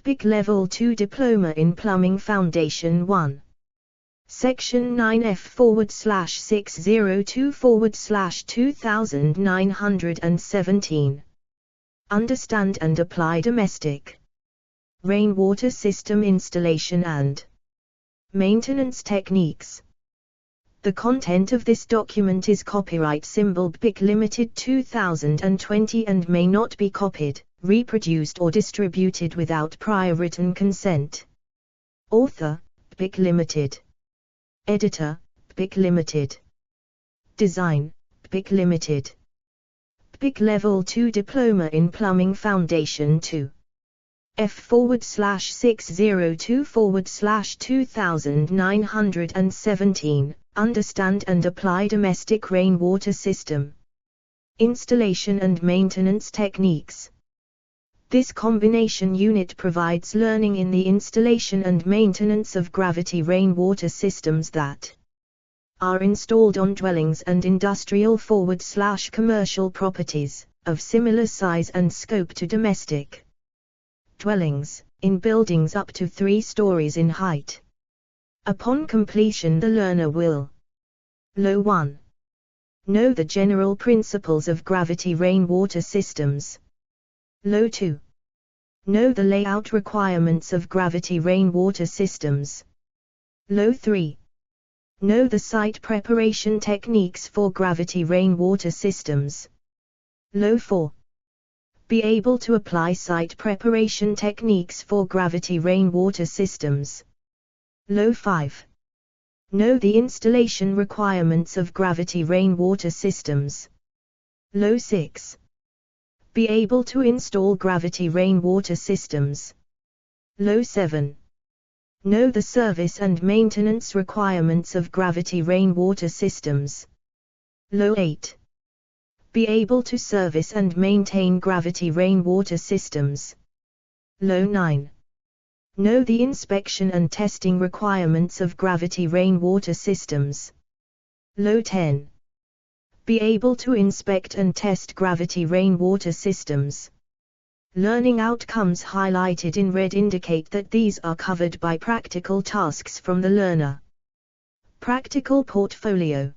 BIC Level 2 Diploma in Plumbing Foundation 1. Section 9F/602/2917. Understand and apply domestic rainwater system installation and maintenance techniques. The content of this document is copyright symbol BIC Limited 2020 and may not be copied, reproduced or distributed without prior written consent. Author, BIC Limited. Editor, BIC Limited. Design, BIC Limited. BIC Level 2 Diploma in Plumbing Foundation 2. F/6022917. Understand and apply domestic rainwater system installation and maintenance techniques. This combination unit provides learning in the installation and maintenance of gravity rainwater systems that are installed on dwellings and industrial/commercial properties of similar size and scope to domestic dwellings, in buildings up to 3 stories in height. Upon completion, the learner will: Law 1. Know the general principles of gravity rainwater systems. Law 2. Know the layout requirements of gravity rainwater systems. Law 3. Know the site preparation techniques for gravity rainwater systems. Law 4. Be able to apply site preparation techniques for gravity rainwater systems. Law 5. Know the installation requirements of gravity rainwater systems. Law 6. Be able to install gravity rainwater systems. Law 7. Know the service and maintenance requirements of gravity rainwater systems. Law 8. Be able to service and maintain gravity rainwater systems. Law 9. Know the inspection and testing requirements of gravity rainwater systems. Law 10. Be able to inspect and test gravity rainwater systems. Learning outcomes highlighted in red indicate that these are covered by practical tasks from the learner. Practical portfolio.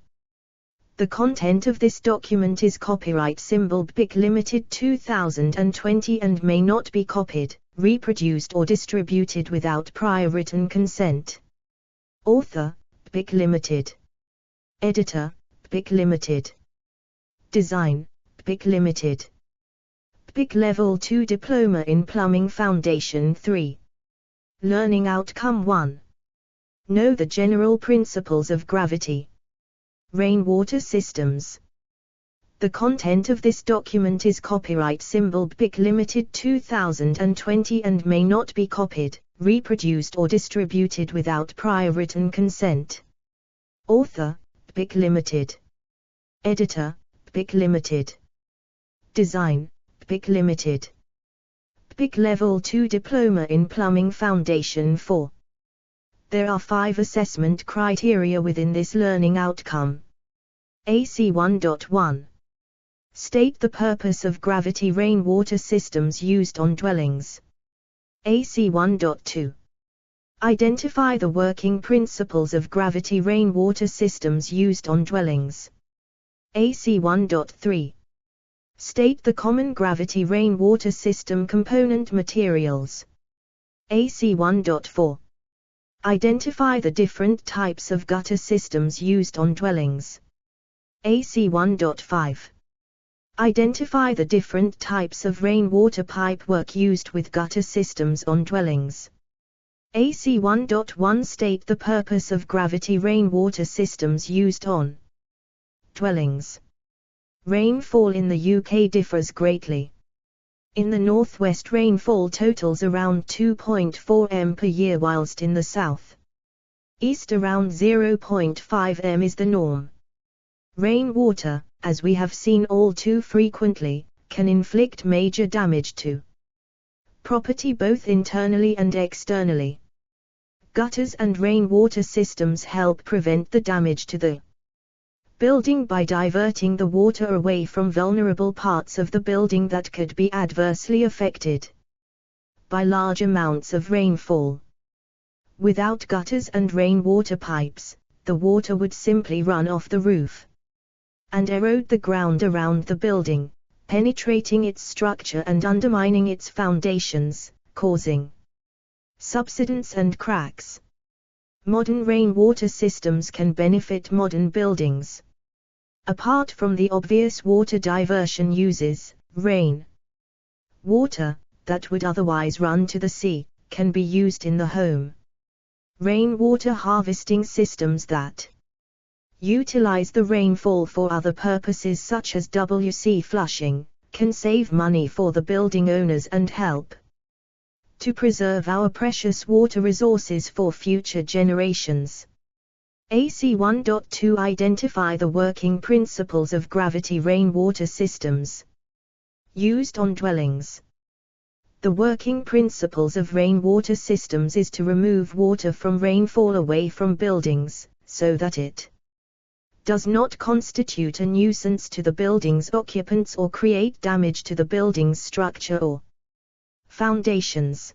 The content of this document is copyright symbol BIC Limited 2020 and may not be copied, reproduced or distributed without prior written consent. Author, BIC Limited. Editor, BIC Limited. Design, BIC Limited. BIC Level 2 Diploma in Plumbing Foundation 3. Learning Outcome 1. Know the general principles of gravity rainwater systems. The content of this document is copyright symbol BIC Limited 2020 and may not be copied, reproduced or distributed without prior written consent. Author, BIC Limited. Editor, BIC Limited. Design, BIC Limited. BIC Level 2 Diploma in Plumbing Foundation 4. There are 5 assessment criteria within this learning outcome. AC 1.1. State the purpose of gravity rainwater systems used on dwellings. AC 1.2. Identify the working principles of gravity rainwater systems used on dwellings. AC 1.3. State the common gravity rainwater system component materials. AC 1.4. Identify the different types of gutter systems used on dwellings. AC 1.5. Identify the different types of rainwater pipework used with gutter systems on dwellings. AC 1.1. State the purpose of gravity rainwater systems used on dwellings. Rainfall in the UK differs greatly. In the northwest, rainfall totals around 2.4 m per year, whilst in the south east around 0.5 m is the norm. Rainwater, as we have seen all too frequently, can inflict major damage to property both internally and externally. Gutters and rainwater systems help prevent the damage to the building by diverting the water away from vulnerable parts of the building that could be adversely affected. by large amounts of rainfall. Without gutters and rainwater pipes, the water would simply run off the roof and erode the ground around the building, penetrating its structure and undermining its foundations, causing subsidence and cracks. Modern rainwater systems can benefit modern buildings. Apart from the obvious water diversion uses, rain water, that would otherwise run to the sea, can be used in the home. Rainwater harvesting systems that utilize the rainfall for other purposes such as WC flushing, can save money for the building owners and help to preserve our precious water resources for future generations. AC1.2 Identify the working principles of gravity rainwater systems used on dwellings. The working principles of rainwater systems is to remove water from rainfall away from buildings, so that it does not constitute a nuisance to the building's occupants or create damage to the building's structure or foundations.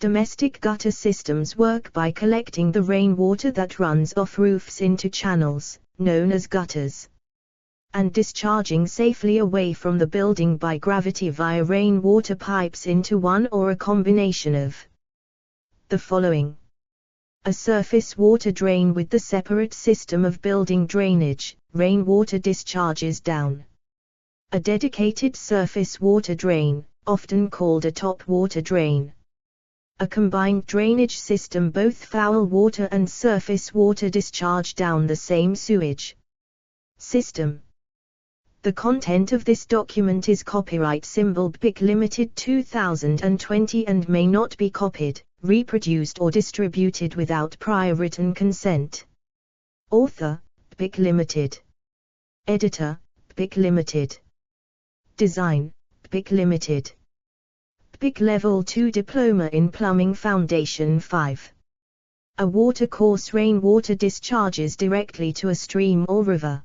Domestic gutter systems work by collecting the rainwater that runs off roofs into channels, known as gutters, and discharging safely away from the building by gravity via rainwater pipes into one or a combination of the following: a surface water drain with the separate system of building drainage, rainwater discharges down; a dedicated surface water drain, often called a top water drain; a combined drainage system, both foul water and surface water discharge down the same sewage system. The content of this document is copyright symbol BPIC Limited 2020 and may not be copied, reproduced or distributed without prior written consent. Author, BPIC Limited. Editor, BPIC Limited. Design, BPIC Limited. BPIC Level 2 Diploma in Plumbing Foundation 5. A watercourse rainwater discharges directly to a stream or river.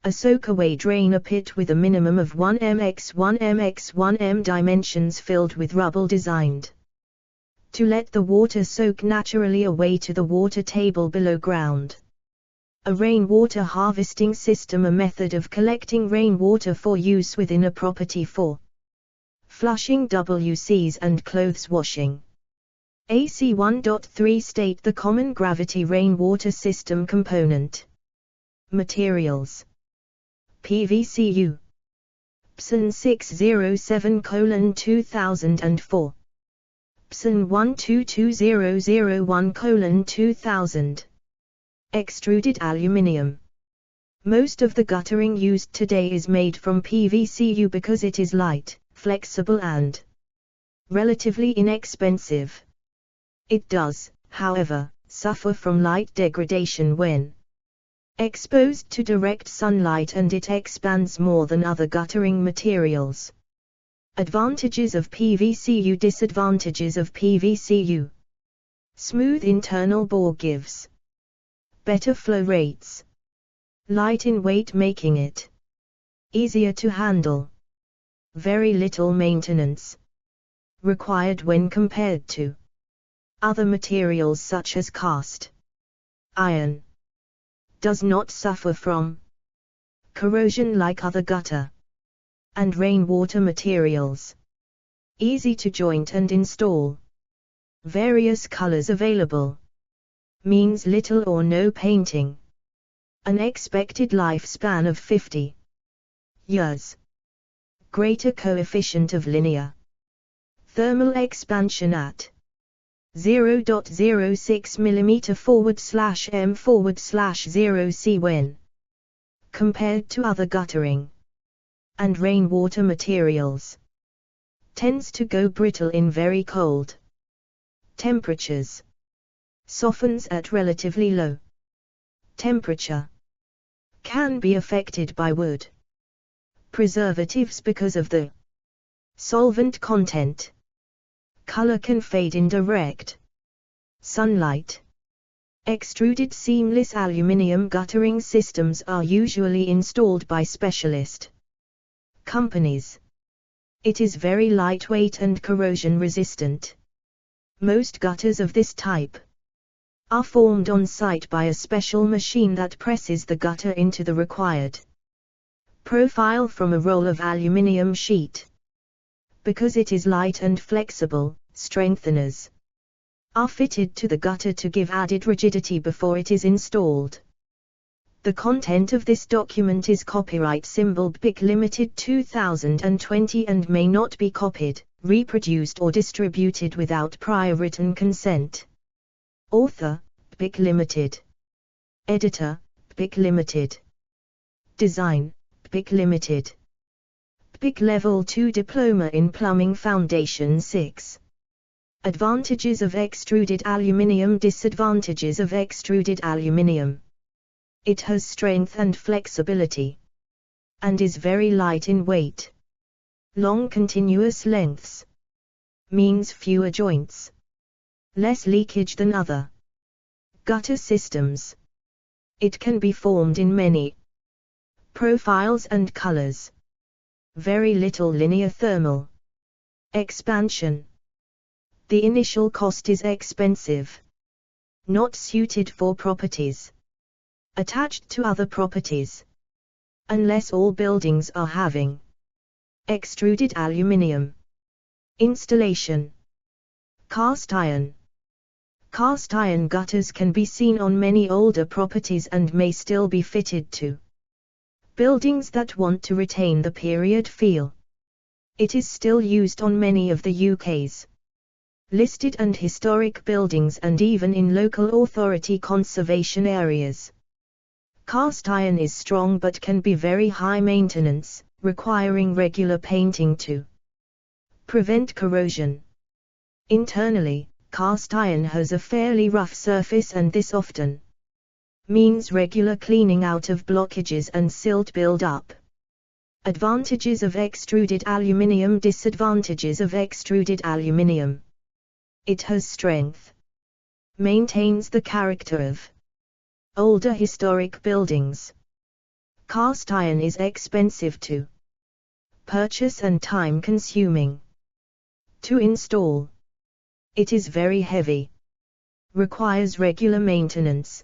A soakaway drain, a pit with a minimum of 1 m x 1 m x 1 m dimensions filled with rubble designed to let the water soak naturally away to the water table below ground. A rainwater harvesting system, a method of collecting rainwater for use within a property for flushing WCs and clothes washing. AC1.3 State the common gravity rainwater system component. Materials: PVCU PSN 607:2004, PSN 122001:2000. Extruded aluminium. Most of the guttering used today is made from PVCU because it is light, flexible and relatively inexpensive. It does, however, suffer from light degradation when exposed to direct sunlight, and it expands more than other guttering materials. Advantages of PVCU. Disadvantages of PVCU: smooth internal bore gives better flow rates, light in weight making it easier to handle, very little maintenance required when compared to other materials such as cast iron, does not suffer from corrosion like other gutter and rainwater materials, easy to joint and install, various colors available, means little or no painting, an expected lifespan of 50 years, greater coefficient of linear thermal expansion at 0.06 mm/m/0 C when compared to other guttering and rainwater materials. Tends to go brittle in very cold temperatures. Softens at relatively low temperature. Can be affected by wood preservatives because of the solvent content. Color can fade in direct sunlight. Extruded seamless aluminium guttering systems are usually installed by specialist companies. It is very lightweight and corrosion resistant. Most gutters of this type are formed on site by a special machine that presses the gutter into the required profile from a roll of aluminium sheet. Because it is light and flexible, strengtheners are fitted to the gutter to give added rigidity before it is installed. The content of this document is copyright symbol BIC Limited 2020 and may not be copied, reproduced or distributed without prior written consent. Author, BIC Limited. Editor, BIC Limited. Design, BIC Limited. BIC Level 2 Diploma in Plumbing Foundation 6. Advantages of extruded aluminium. Disadvantages of extruded aluminium. It has strength and flexibility, and is very light in weight. Long continuous lengths means fewer joints, less leakage than other gutter systems. It can be formed in many profiles and colors. Very little linear thermal expansion. The initial cost is expensive, not suited for properties attached to other properties, unless all buildings are having extruded aluminium. Installation. Cast iron. Cast iron gutters can be seen on many older properties and may still be fitted to buildings that want to retain the period feel. It is still used on many of the UK's listed and historic buildings and even in local authority conservation areas. Cast iron is strong but can be very high maintenance, requiring regular painting to prevent corrosion. Internally, cast iron has a fairly rough surface and this often means regular cleaning out of blockages and silt build-up. Advantages of extruded aluminium. Disadvantages of extruded aluminium. It has strength, maintains the character of older historic buildings. Cast iron is expensive to purchase and time-consuming to install. It is very heavy, requires regular maintenance.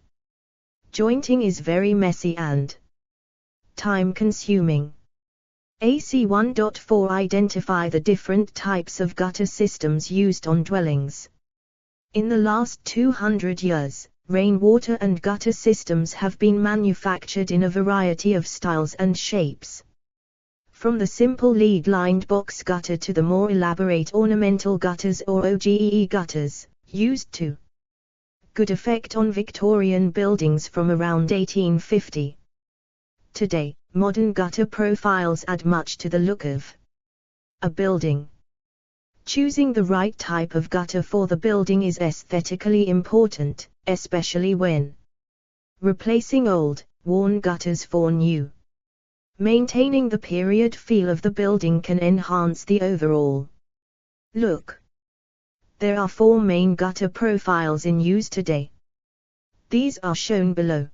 Jointing is very messy and time-consuming. AC 1.4 Identify the different types of gutter systems used on dwellings. In the last 200 years, rainwater and gutter systems have been manufactured in a variety of styles and shapes. From the simple lead-lined box gutter to the more elaborate ornamental gutters or OGE gutters, used to good effect on Victorian buildings from around 1850. Today, modern gutter profiles add much to the look of a building. Choosing the right type of gutter for the building is aesthetically important, especially when replacing old, worn gutters for new. Maintaining the period feel of the building can enhance the overall look. There are 4 main gutter profiles in use today. These are shown below.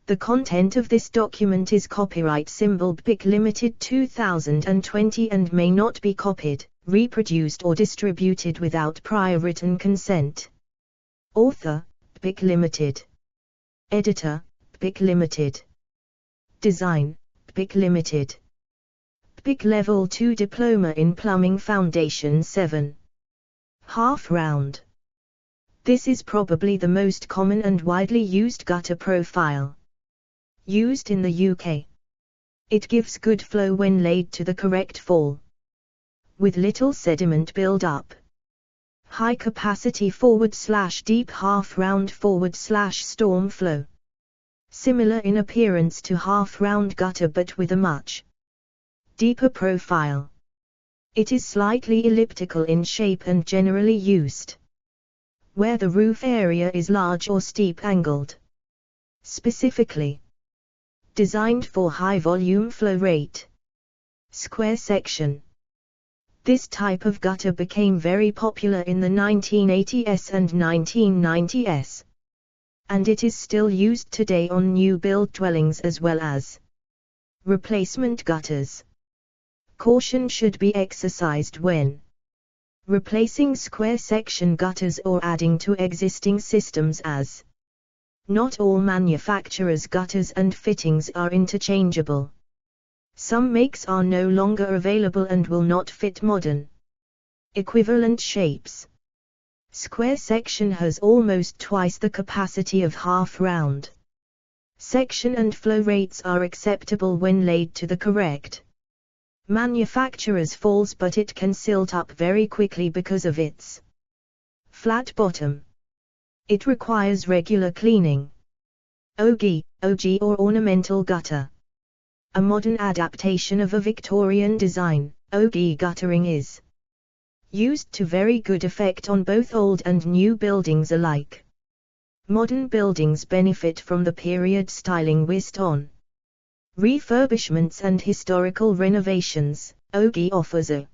The content of this document is copyright symbol BIC Limited 2020 and may not be copied, reproduced or distributed without prior written consent. Author, BIC Limited. Editor, BIC Limited. Design, BIC Limited. BIC Level 2 Diploma in Plumbing Foundation 7. Half round. This is probably the most common and widely used gutter profile used in the UK. It gives good flow when laid to the correct fall, with little sediment build-up. High capacity /deep half-round /storm flow. Similar in appearance to half-round gutter but with a much deeper profile. It is slightly elliptical in shape and generally used where the roof area is large or steep-angled. Specifically designed for high volume flow rate. Square section. This type of gutter became very popular in the 1980s and 1990s. And it is still used today on new build dwellings as well as replacement gutters. Caution should be exercised when replacing square section gutters or adding to existing systems, as not all manufacturers' gutters and fittings are interchangeable. Some makes are no longer available and will not fit modern equivalent shapes. Square section has almost twice the capacity of half-round section, and flow rates are acceptable when laid to the correct manufacturer's falls, but it can silt up very quickly because of its flat bottom. It requires regular cleaning. OG or ornamental gutter. A modern adaptation of a Victorian design, OG guttering is used to very good effect on both old and new buildings alike. Modern buildings benefit from the period styling whilst on refurbishments and historical renovations. OG offers a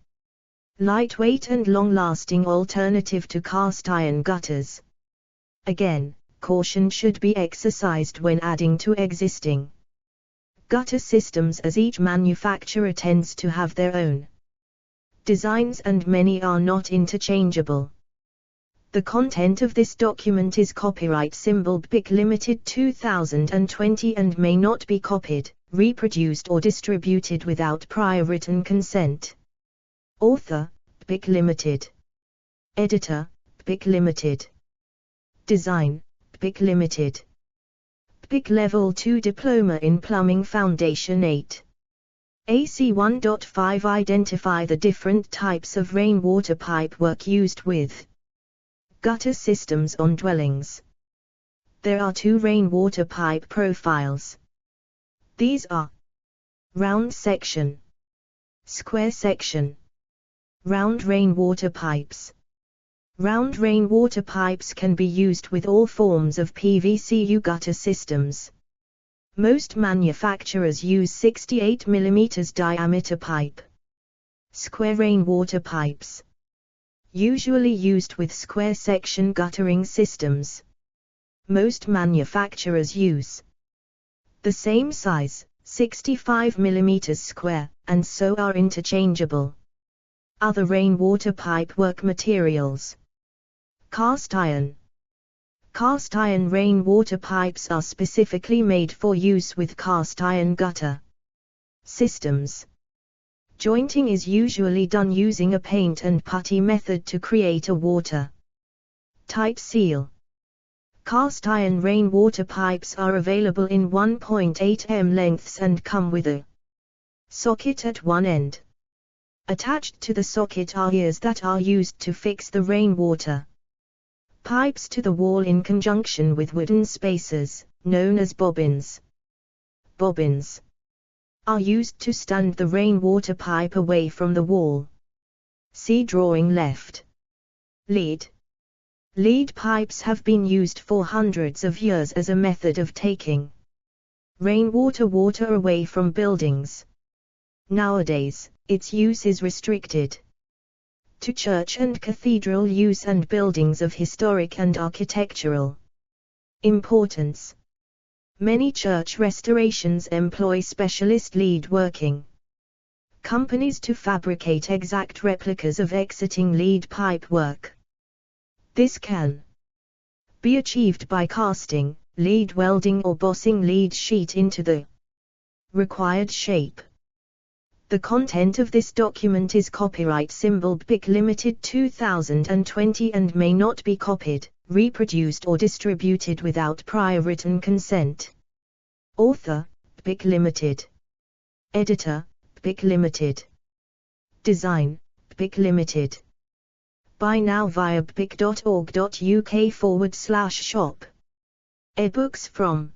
lightweight and long-lasting alternative to cast iron gutters. Again, caution should be exercised when adding to existing gutter systems, as each manufacturer tends to have their own designs and many are not interchangeable. The content of this document is copyright symbol BIC Limited 2020 and may not be copied, reproduced or distributed without prior written consent. Author, BIC Limited. Editor, BIC Limited. Design, BIC Limited. BIC Level 2 Diploma in Plumbing Foundation 8. AC 1.5 Identify the different types of rainwater pipe work used with gutter systems on dwellings. There are two rainwater pipe profiles. These are round section, square section. Round rainwater pipes. Round rainwater pipes can be used with all forms of PVC gutter systems. Most manufacturers use 68 mm diameter pipe. Square rainwater pipes. Usually used with square section guttering systems. Most manufacturers use the same size, 65 mm square, and so are interchangeable. Other rainwater pipe work materials. Cast iron. Cast iron rainwater pipes are specifically made for use with cast iron gutter systems. Jointing is usually done using a paint and putty method to create a water-tight seal. Cast iron rainwater pipes are available in 1.8 m lengths and come with a socket at one end. Attached to the socket are ears that are used to fix the rainwater pipes to the wall in conjunction with wooden spacers, known as bobbins. Bobbins are used to stand the rainwater pipe away from the wall. See drawing left. Lead. Lead pipes have been used for hundreds of years as a method of taking rainwater water away from buildings. Nowadays, its use is restricted to church and cathedral use and buildings of historic and architectural importance. Many church restorations employ specialist lead working companies to fabricate exact replicas of exiting lead pipe work. This can be achieved by casting, lead welding or bossing lead sheet into the required shape. The content of this document is copyright symbol BIC Limited 2020 and may not be copied, reproduced or distributed without prior written consent. Author, BIC Limited. Editor, BIC Limited. Design, BIC Limited. Buy now via bic.org.uk/shop. Ebooks from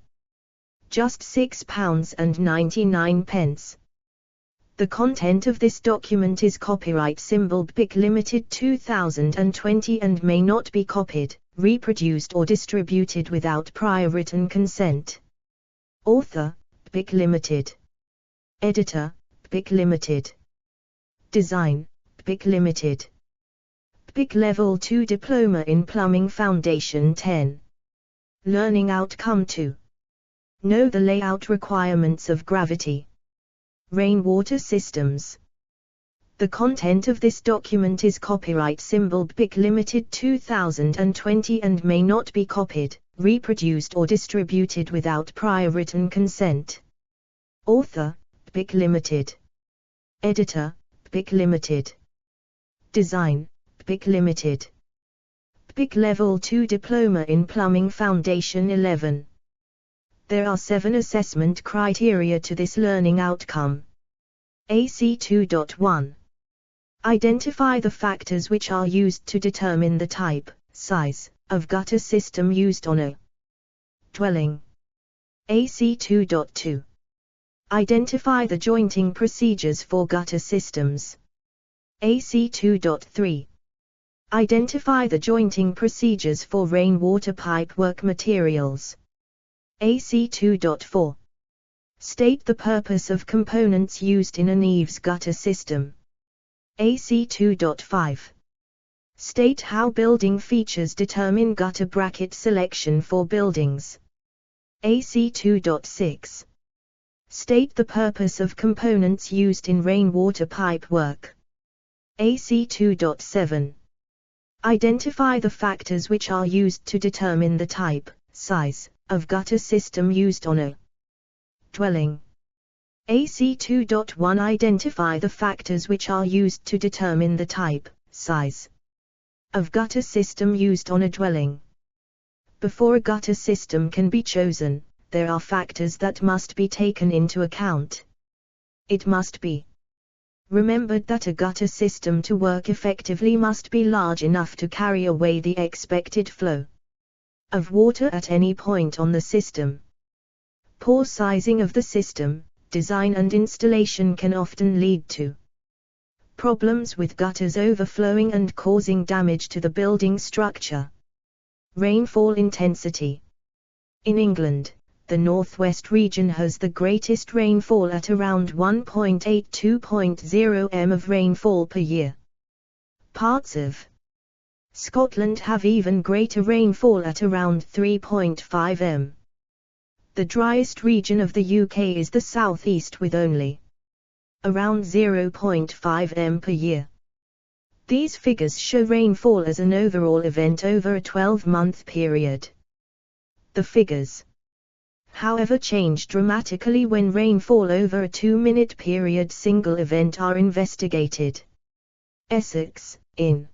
just £6.99. The content of this document is copyright symbol BIC Limited 2020 and may not be copied, reproduced or distributed without prior written consent. Author, BIC Limited. Editor, BIC Limited. Design, BIC Limited. BIC Level 2 Diploma in Plumbing Foundation 10. Learning Outcome 2. Know the layout requirements of gravity rainwater systems. The content of this document is copyright symbol BIC Limited 2020 and may not be copied, reproduced or distributed without prior written consent. Author, BIC Limited. Editor, BIC Limited. Design, BIC Limited. BIC Level 2 Diploma in Plumbing Foundation 11. There are 7 assessment criteria to this learning outcome. AC2.1. Identify the factors which are used to determine the type, size, of gutter system used on a dwelling. AC2.2. Identify the jointing procedures for gutter systems. AC2.3. Identify the jointing procedures for rainwater pipework materials. AC2.4. State the purpose of components used in an eaves gutter system. AC2.5. State how building features determine gutter bracket selection for buildings. AC2.6. State the purpose of components used in rainwater pipe work. AC2.7. Identify the factors which are used to determine the type, size, of gutter system used on a dwelling. AC2.1. Identify the factors which are used to determine the type, size, of gutter system used on a dwelling. Before a gutter system can be chosen, there are factors that must be taken into account. It must be remembered that a gutter system to work effectively must be large enough to carry away the expected flow of water at any point on the system. Poor sizing of the system, design and installation can often lead to problems with gutters overflowing and causing damage to the building structure. Rainfall intensity. In England, the northwest region has the greatest rainfall at around 1.82.0 m of rainfall per year. Parts of Scotland have even greater rainfall at around 3.5 m. The driest region of the UK is the southeast with only around 0.5 m per year. These figures show rainfall as an overall event over a 12-month period. The figures, however, change dramatically when rainfall over a 2-minute period single event are investigated. Essex, in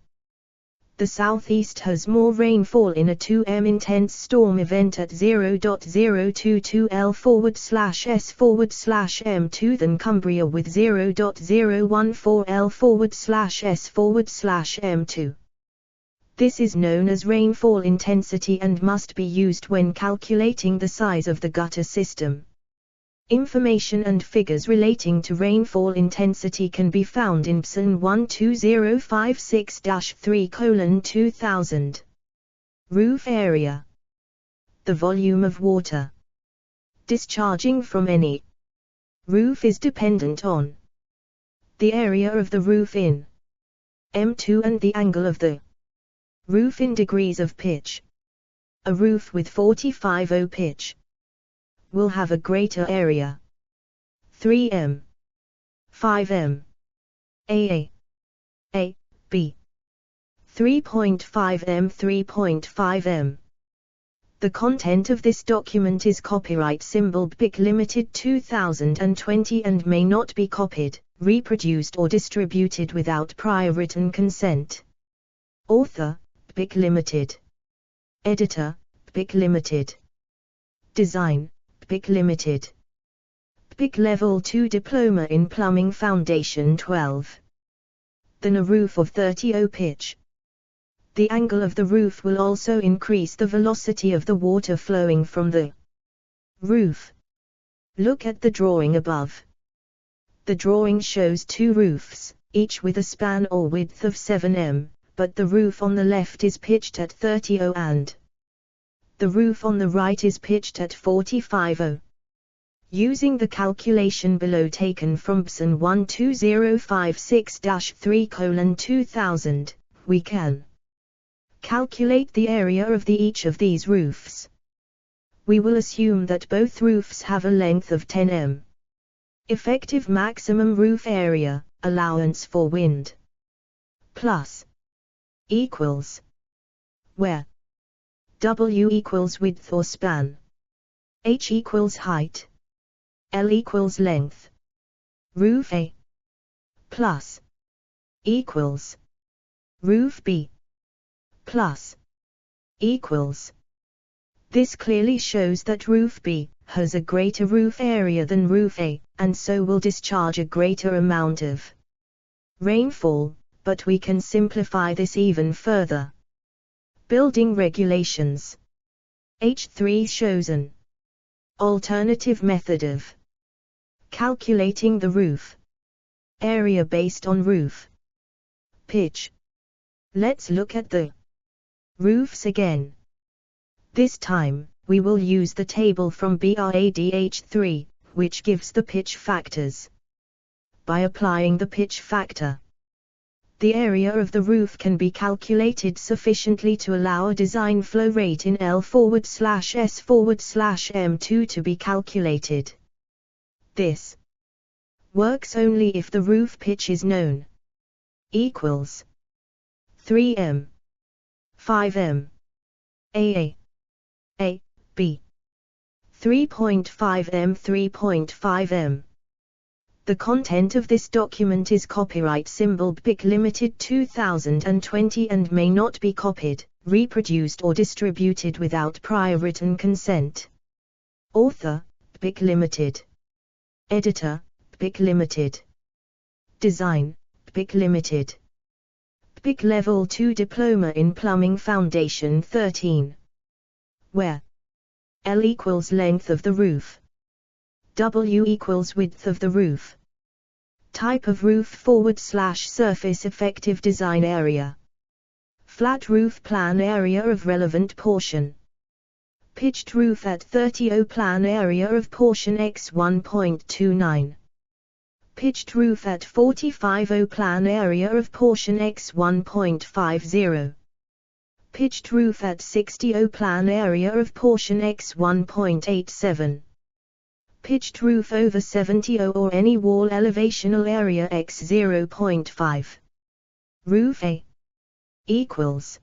the southeast, has more rainfall in a 2 m intense storm event at 0.022 L/S/M2 than Cumbria with 0.014 L/S/M2. This is known as rainfall intensity and must be used when calculating the size of the gutter system. Information and figures relating to rainfall intensity can be found in PSN 12056-3:2000. Roof area. The volume of water discharging from any roof is dependent on the area of the roof in M2 and the angle of the roof in degrees of pitch. A roof with 45° pitch will have a greater area, 3 m, 5 m, A, B, 3.5 m, 3.5 m. The content of this document is copyright symbol BIC Limited 2020 and may not be copied, reproduced or distributed without prior written consent. Author, BIC Limited. Editor, BIC Limited. Design, BIC Limited. BIC Level 2 Diploma in Plumbing Foundation 12. Then a roof of 30° pitch. The angle of the roof will also increase the velocity of the water flowing from the roof. Look at the drawing above. The drawing shows 2 roofs, each with a span or width of 7 m, but the roof on the left is pitched at 30° and the roof on the right is pitched at 45°. Using the calculation below taken from PSN 12056-3:2000, we can calculate the area of each of these roofs. We will assume that both roofs have a length of 10 m. Effective maximum roof area, allowance for wind. Plus. Equals. Where W equals width or span. H equals height. L equals length. Roof A. Plus. Equals. Roof B. Plus. Equals. This clearly shows that roof B has a greater roof area than roof A, and so will discharge a greater amount of rainfall, but we can simplify this even further. Building regulations. H3 shows an alternative method of calculating the roof area based on roof pitch. Let's look at the roofs again. This time, we will use the table from BRADH3, which gives the pitch factors. By applying the pitch factor, the area of the roof can be calculated sufficiently to allow a design flow rate in L/S/M2 to be calculated. This works only if the roof pitch is known. Equals 3m, 5m, A, B, 3.5m, 3.5m. The content of this document is copyright symbol BIC Limited 2020 and may not be copied, reproduced or distributed without prior written consent. Author, BIC Limited. Editor, BIC Limited. Design, BIC Limited. BIC Level 2 Diploma in Plumbing Foundation 13. Where L equals length of the roof. W equals width of the roof. Type of roof / surface effective design area. Flat roof plan area of relevant portion. Pitched roof at 30 plan area of portion X 1.29. Pitched roof at 45 plan area of portion X 1.50. Pitched roof at 60 plan area of portion X 1.87. Pitched roof over 70 or any wall elevational area X 0.5. Roof A equals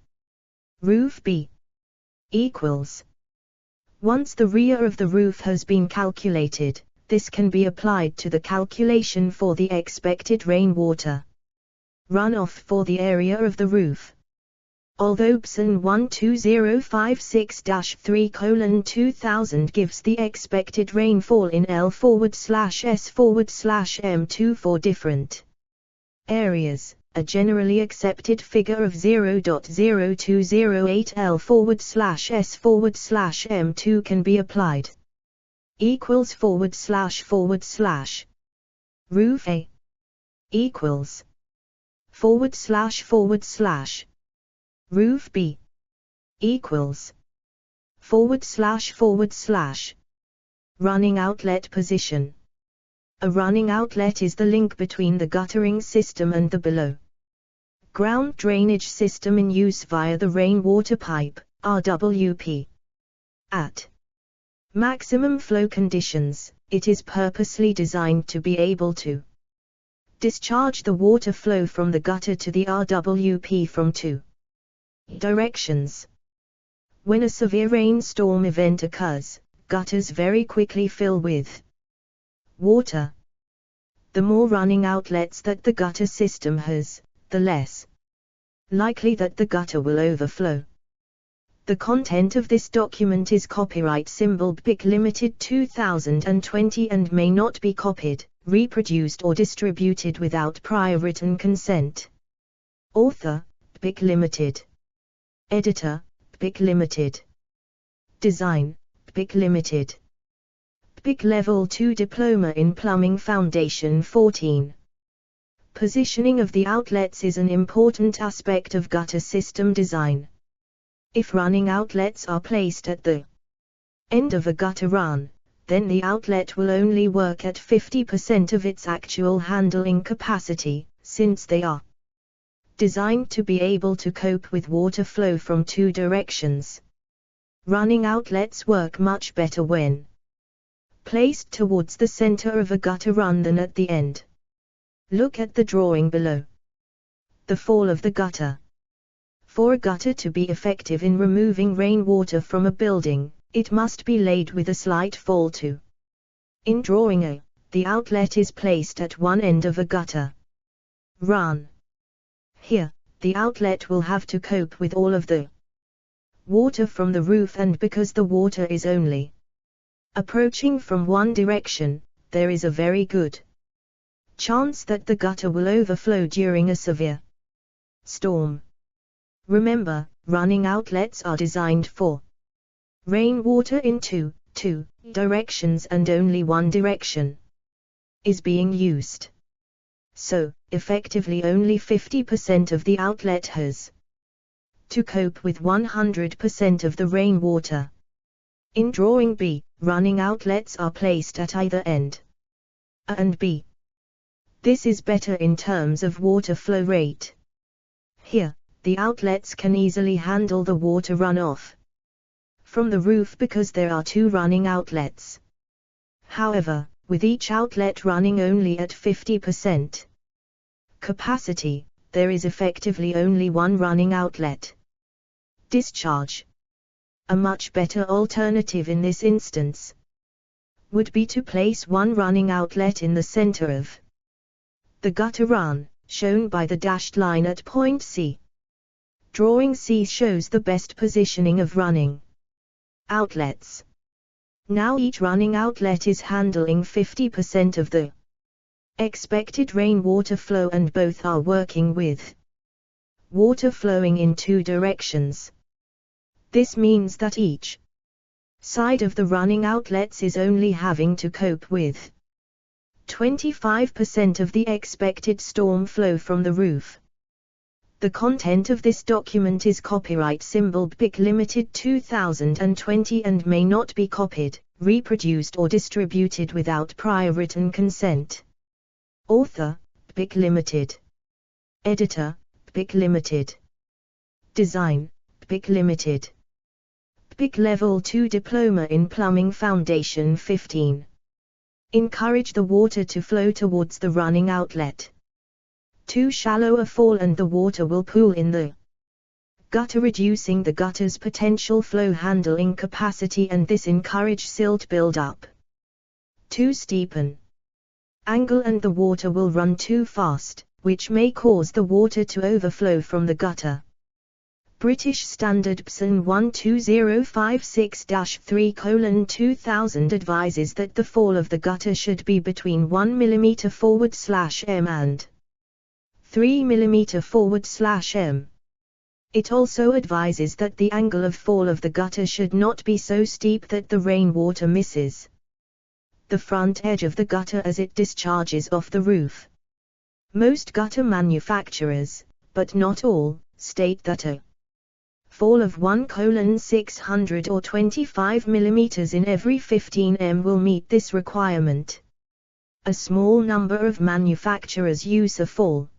roof B equals. Once the rear of the roof has been calculated, this can be applied to the calculation for the expected rainwater runoff for the area of the roof. Although PSN 12056-3:2000 gives the expected rainfall in L/S/M2 for different areas, a generally accepted figure of 0.0208 L/S/M2 can be applied. Equals / roof A equals / roof B equals / running outlet position. A running outlet is the link between the guttering system and the below ground drainage system in use via the rainwater pipe, RWP. At maximum flow conditions, it is purposely designed to be able to discharge the water flow from the gutter to the RWP from two directions. When a severe rainstorm event occurs, gutters very quickly fill with water. The more running outlets that the gutter system has, the less likely that the gutter will overflow. The content of this document is copyright symbol BIC Limited 2020 and may not be copied, reproduced or distributed without prior written consent. Author, BIC Limited. Editor, BIC Limited. Design, BIC Limited. BIC Level 2 Diploma in Plumbing Foundation 14. Positioning of the outlets is an important aspect of gutter system design. If running outlets are placed at the end of a gutter run, then the outlet will only work at 50% of its actual handling capacity, since they are designed to be able to cope with water flow from two directions. Running outlets work much better when placed towards the center of a gutter run than at the end. Look at the drawing below. The fall of the gutter. For a gutter to be effective in removing rainwater from a building, it must be laid with a slight fall to. In drawing A, the outlet is placed at one end of a gutter run. Here, the outlet will have to cope with all of the water from the roof, and because the water is only approaching from one direction, there is a very good chance that the gutter will overflow during a severe storm. Remember, running outlets are designed for rainwater in two directions, and only one direction is being used. So, effectively only 50% of the outlet has to cope with 100% of the rainwater. In drawing B, running outlets are placed at either end, A and B. This is better in terms of water flow rate. Here, the outlets can easily handle the water runoff from the roof because there are two running outlets. However, with each outlet running only at 50% capacity, there is effectively only one running outlet discharge. A much better alternative in this instance would be to place one running outlet in the center of the gutter run, shown by the dashed line at point C. Drawing C shows the best positioning of running outlets. Now each running outlet is handling 50% of the expected rainwater flow, and both are working with water flowing in two directions. This means that each side of the running outlets is only having to cope with 25% of the expected storm flow from the roof. The content of this document is copyright symbol BIC Limited 2020 and may not be copied, reproduced or distributed without prior written consent. Author, BIC Limited. Editor, BIC Limited. Design, BIC Limited. BIC Level 2 Diploma in Plumbing Foundation 15. Encourage the water to flow towards the running outlet. Too shallow a fall and the water will pool in the gutter, reducing the gutter's potential flow handling capacity, and this encourage silt build-up. Too steep an angle and the water will run too fast, which may cause the water to overflow from the gutter. British Standard PSN 12056-3:2000 advises that the fall of the gutter should be between 1 mm /m and 3 mm /m. It also advises that the angle of fall of the gutter should not be so steep that the rainwater misses the front edge of the gutter as it discharges off the roof. Most gutter manufacturers, but not all, state that a fall of 1:600 or 25 mm in every 15 m will meet this requirement. A small number of manufacturers use a fall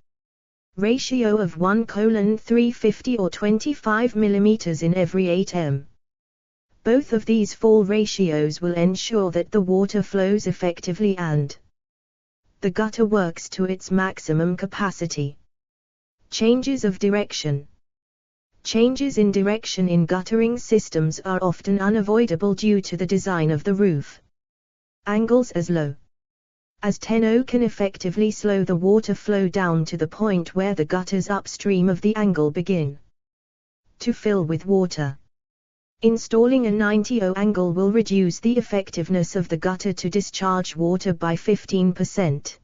ratio of 1:350 or 25 mm in every 8 m. Both of these fall ratios will ensure that the water flows effectively and the gutter works to its maximum capacity. Changes of direction. Changes in direction in guttering systems are often unavoidable due to the design of the roof. Angles as low as 10 can effectively slow the water flow down to the point where the gutters upstream of the angle begin to fill with water. Installing a 90 angle will reduce the effectiveness of the gutter to discharge water by 15%.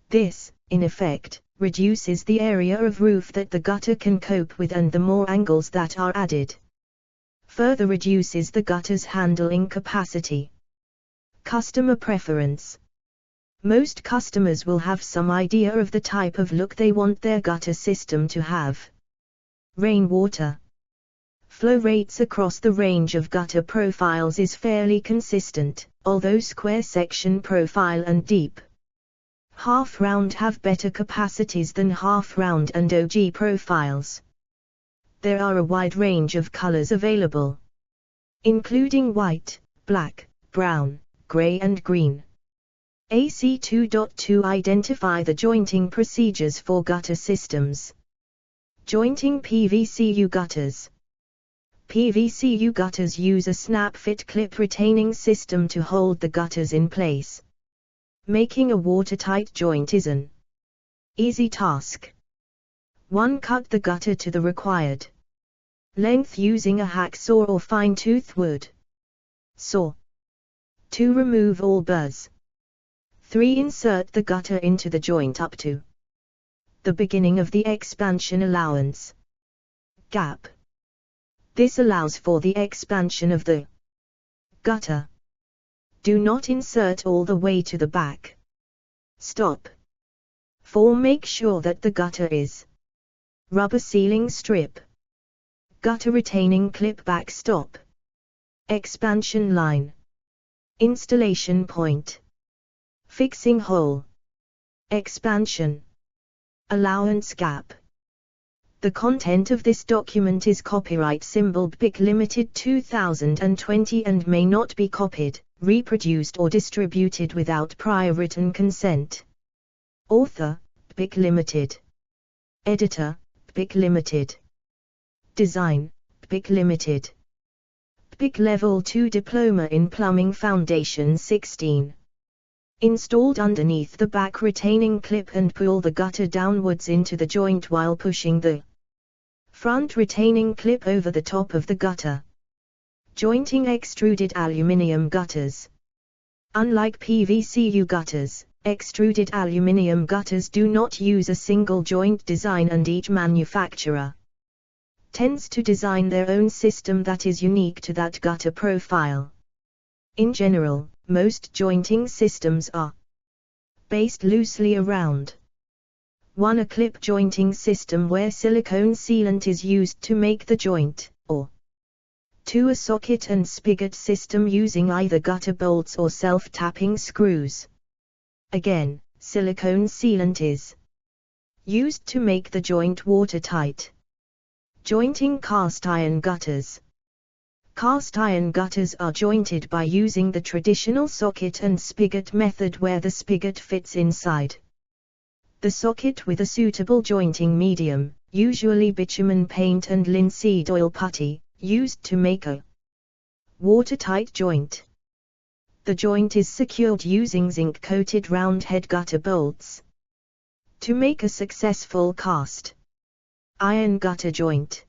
This, in effect, reduces the area of roof that the gutter can cope with, and the more angles that are added further reduces the gutter's handling capacity. Customer preference. Most customers will have some idea of the type of look they want their gutter system to have. Rainwater flow rates across the range of gutter profiles is fairly consistent, although square section profile and deep half-round have better capacities than half-round and OG profiles. There are a wide range of colors available, including white, black, brown, gray and green. AC2.2 Identify the jointing procedures for gutter systems. Jointing PVCU gutters. PVCU gutters use a snap-fit clip retaining system to hold the gutters in place. Making a watertight joint is an easy task. 1. Cut the gutter to the required length using a hacksaw or fine-tooth wood saw. 2. Remove all burrs. 3. Insert the gutter into the joint up to the beginning of the expansion allowance gap. This allows for the expansion of the gutter. Do not insert all the way to the back. Stop. 4. Make sure that the gutter is rubber sealing strip, gutter retaining clip backstop, expansion line, installation point, fixing hole, expansion, allowance gap. The content of this document is copyright symbol BIC Limited 2020 and may not be copied, reproduced or distributed without prior written consent. Author, BIC Limited. Editor, BIC Limited. Design, BIC Limited. BIC Level 2 Diploma in Plumbing Foundation 16. Installed underneath the back retaining clip and pull the gutter downwards into the joint while pushing the front retaining clip over the top of the gutter. Jointing extruded aluminium gutters. Unlike PVCU gutters, extruded aluminium gutters do not use a single joint design, and each manufacturer tends to design their own system that is unique to that gutter profile. In general, most jointing systems are based loosely around 1. A clip jointing system where silicone sealant is used to make the joint, or 2. A socket and spigot system using either gutter bolts or self-tapping screws. Again, silicone sealant is used to make the joint watertight. Jointing cast iron gutters. Cast iron gutters are jointed by using the traditional socket and spigot method where the spigot fits inside the socket with a suitable jointing medium, usually bitumen paint and linseed oil putty, used to make a watertight joint. The joint is secured using zinc-coated round-head gutter bolts. To make a successful cast iron gutter joint,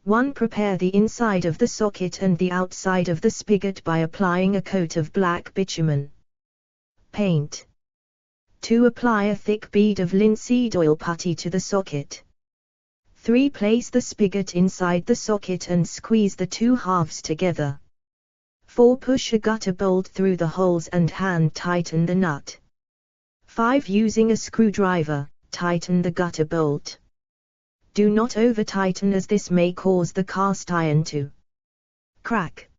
1. Prepare the inside of the socket and the outside of the spigot by applying a coat of black bitumen paint. 2. Apply a thick bead of linseed oil putty to the socket. 3. Place the spigot inside the socket and squeeze the two halves together. 4. Push a gutter bolt through the holes and hand tighten the nut. 5. Using a screwdriver, tighten the gutter bolt. Do not over-tighten as this may cause the cast iron to crack.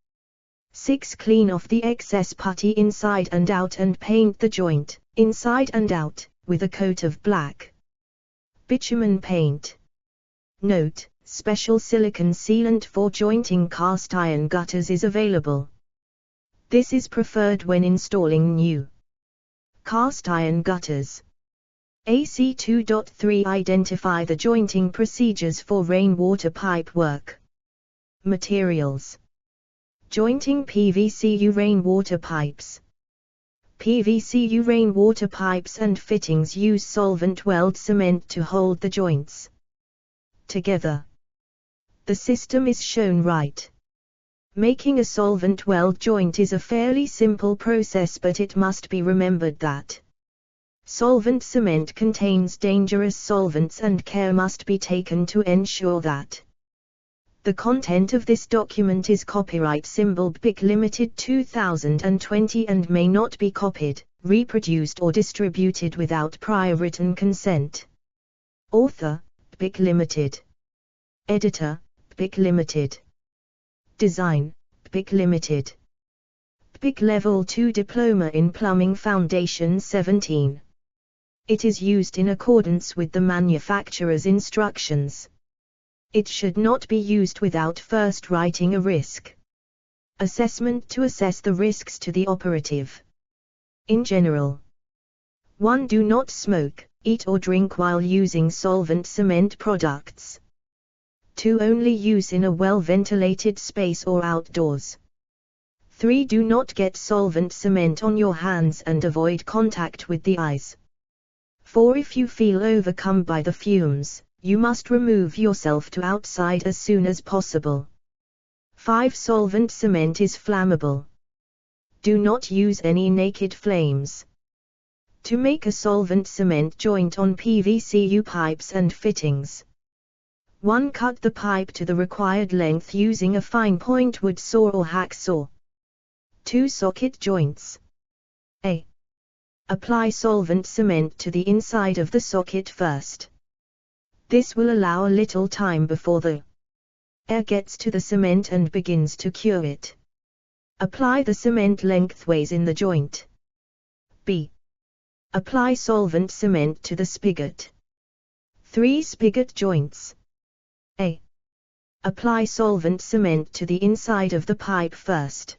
6. Clean off the excess putty inside and out and paint the joint, inside and out, with a coat of black bitumen paint. Note: special silicone sealant for jointing cast iron gutters is available. This is preferred when installing new cast iron gutters. AC2.3 Identify the jointing procedures for rainwater pipe work. Materials. Jointing PVCU rainwater pipes. PVCU rainwater pipes and fittings use solvent weld cement to hold the joints together. The system is shown right. Making a solvent weld joint is a fairly simple process, but it must be remembered that solvent cement contains dangerous solvents and care must be taken to ensure that the content of this document is copyright symbol BIC Limited 2020 and may not be copied, reproduced or distributed without prior written consent. Author, BIC Limited. Editor, BIC Limited. Design, BIC Limited. BIC Level 2 Diploma in Plumbing Foundation 17. It is used in accordance with the manufacturer's instructions. It should not be used without first writing a risk Assessment to assess the risks to the operative. In general, 1. Do not smoke, eat or drink while using solvent cement products. 2. Only use in a well-ventilated space or outdoors. 3. Do not get solvent cement on your hands and avoid contact with the eyes. 4. If you feel overcome by the fumes, you must remove yourself to outside as soon as possible. 5. Solvent cement is flammable. Do not use any naked flames. To make a solvent cement joint on PVC pipes and fittings. 1. Cut the pipe to the required length using a fine point wood saw or hacksaw. 2. Socket joints. A. Apply solvent cement to the inside of the socket first. This will allow a little time before the air gets to the cement and begins to cure it. Apply the cement lengthways in the joint. B. Apply solvent cement to the spigot. 3. Spigot joints. A. Apply solvent cement to the inside of the pipe first.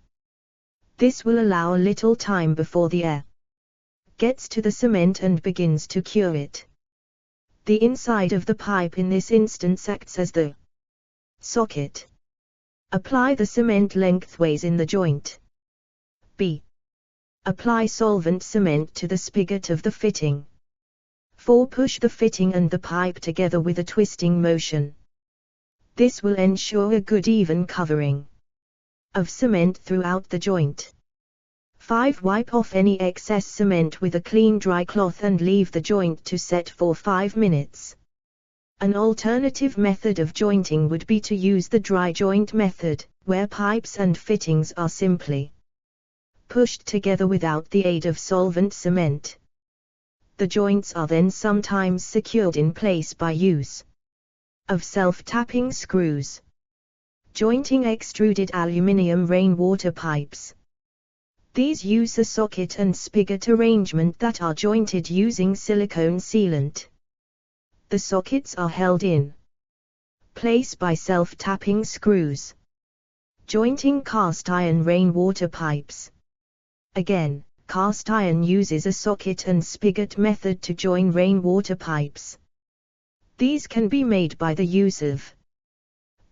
This will allow a little time before the air gets to the cement and begins to cure it. The inside of the pipe in this instance acts as the socket. Apply the cement lengthways in the joint. B. Apply solvent cement to the spigot of the fitting. 4. Push the fitting and the pipe together with a twisting motion. This will ensure a good even covering of cement throughout the joint. 5. Wipe off any excess cement with a clean dry cloth and leave the joint to set for 5 minutes. An alternative method of jointing would be to use the dry joint method, where pipes and fittings are simply pushed together without the aid of solvent cement. The joints are then sometimes secured in place by use of self-tapping screws. Jointing extruded aluminium rainwater pipes. These use a socket and spigot arrangement that are jointed using silicone sealant. The sockets are held in place by self-tapping screws. Jointing cast iron rainwater pipes. Again, cast iron uses a socket and spigot method to join rainwater pipes. These can be made by the use of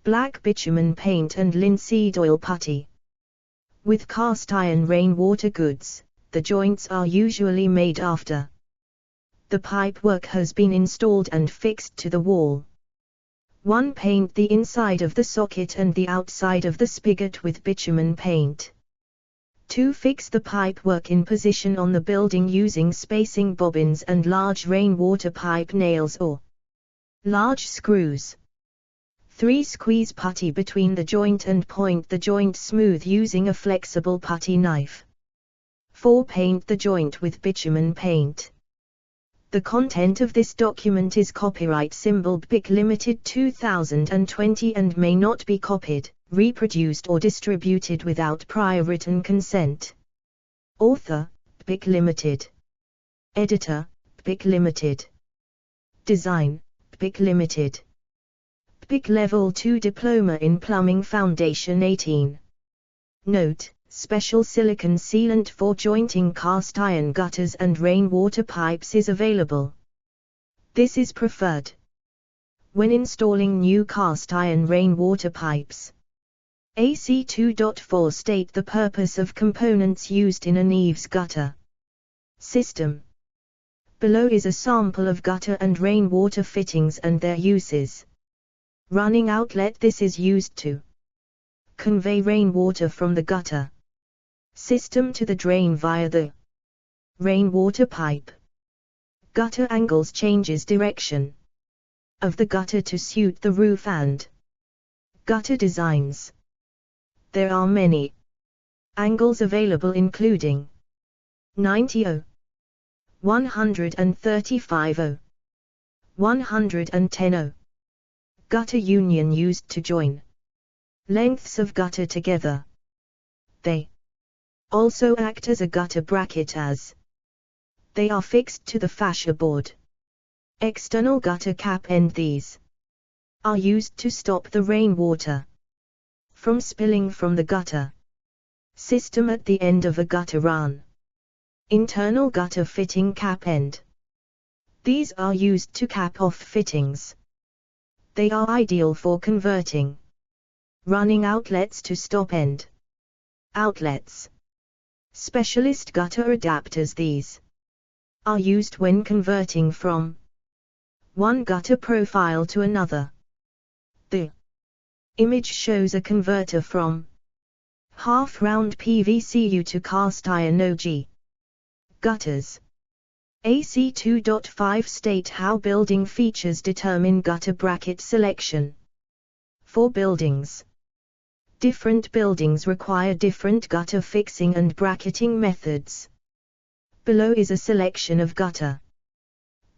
black bitumen paint and linseed oil putty. With cast iron rainwater goods, the joints are usually made after the pipework has been installed and fixed to the wall. 1. Paint the inside of the socket and the outside of the spigot with bitumen paint. 2. Fix the pipework in position on the building using spacing bobbins and large rainwater pipe nails or large screws. 3. Squeeze putty between the joint and point the joint smooth using a flexible putty knife. 4. Paint the joint with bitumen paint. The content of this document is copyright symbol BIC Limited 2020 and may not be copied, reproduced or distributed without prior written consent. Author, BIC Limited. Editor, BIC Limited. Design, BIC Limited. BIC Level 2 Diploma in Plumbing Foundation 18. Note: special silicone sealant for jointing cast iron gutters and rainwater pipes is available. This is preferred when installing new cast iron rainwater pipes. AC 2.4 state the purpose of components used in an eaves gutter system. Below is a sample of gutter and rainwater fittings and their uses. Running outlet: this is used to convey rainwater from the gutter system to the drain via the rainwater pipe. Gutter angles: changes direction of the gutter to suit the roof and gutter designs. There are many angles available including 90°, 135°, 110°. Gutter union: used to join lengths of gutter together. They also act as a gutter bracket as they are fixed to the fascia board. External gutter cap end: these are used to stop the rainwater from spilling from the gutter. System at the end of a gutter run. Internal gutter fitting cap end. These are used to cap off fittings. They are ideal for converting running outlets to stop end outlets. Specialist gutter adapters. These are used when converting from one gutter profile to another. The image shows a converter from half-round PVCU to cast iron OG gutters. AC 2.5 state how building features determine gutter bracket selection. For buildings. Different buildings require different gutter fixing and bracketing methods. Below is a selection of gutter.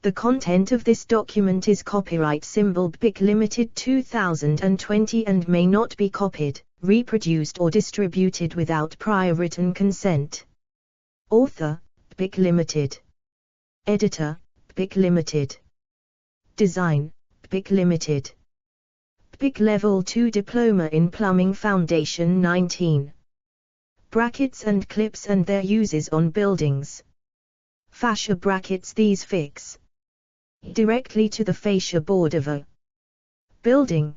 The content of this document is copyright symbol BIC Limited 2020 and may not be copied, reproduced or distributed without prior written consent. Author, BIC Limited. Editor, BIC Limited. Design, BIC Limited. BIC Level 2 Diploma in Plumbing Foundation 19. Brackets and clips and their uses on buildings. Fascia brackets. These fix directly to the fascia board of a building.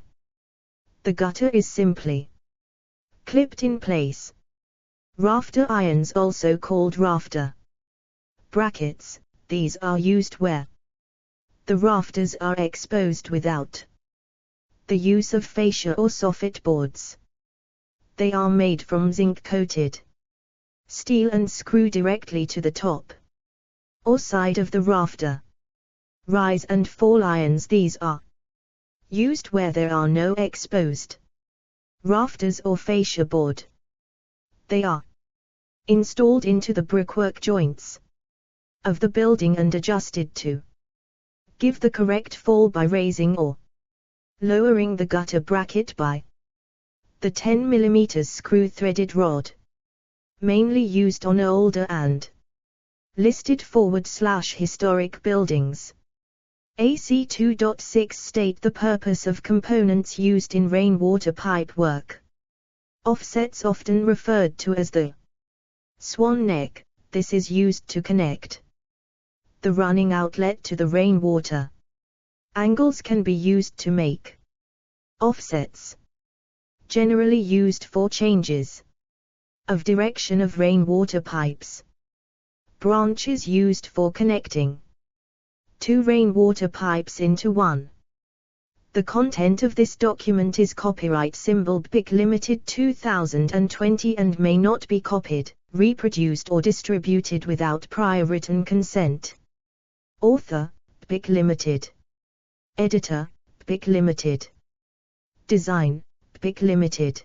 The gutter is simply clipped in place. Rafter irons, also called rafter brackets. These are used where the rafters are exposed without the use of fascia or soffit boards. They are made from zinc-coated steel and screw directly to the top or side of the rafter. Rise and fall irons. These are used where there are no exposed rafters or fascia board. They are installed into the brickwork joints of the building and adjusted to give the correct fall by raising or lowering the gutter bracket by the 10 mm screw threaded rod. Mainly used on older and listed forward/historic buildings. AC 2.6 state the purpose of components used in rainwater pipe work. Offsets, often referred to as the swan neck. This is used to connect the running outlet to the rainwater. Angles can be used to make offsets. Generally used for changes of direction of rainwater pipes. Branches used for connecting two rainwater pipes into one. The content of this document is copyright symbol BIC Limited 2020 and may not be copied, reproduced or distributed without prior written consent. Author, BIC Limited. Editor, BIC Limited. Design, BIC Limited.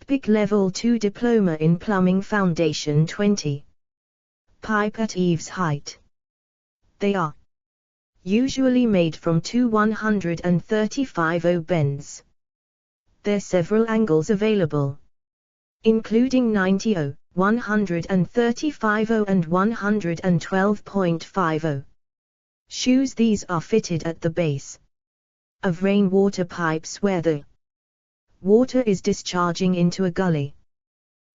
BIC Level 2 Diploma in Plumbing Foundation 20. Pipe at eaves height. They are usually made from two 135-0 bends. There are several angles available, including 90-0, 135-0 and 112.50. Shoes. These are fitted at the base of rainwater pipes where the water is discharging into a gully.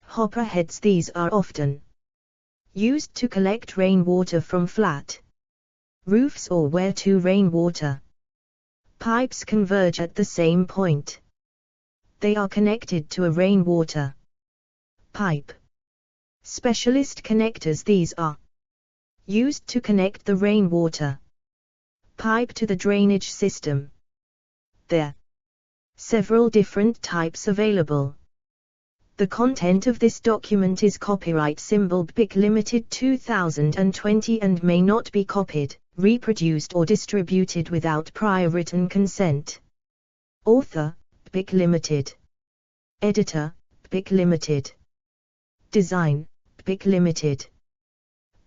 Hopper heads. These are often used to collect rainwater from flat roofs or where two rainwater pipes converge at the same point. They are connected to a rainwater pipe. Specialist connectors. These are used to connect the rainwater pipe to the drainage system. There are several different types available. The content of this document is copyright symbol BIC Limited 2020 and may not be copied, reproduced or distributed without prior written consent. Author, BIC Limited. Editor, BIC Limited. Design, BIC Limited.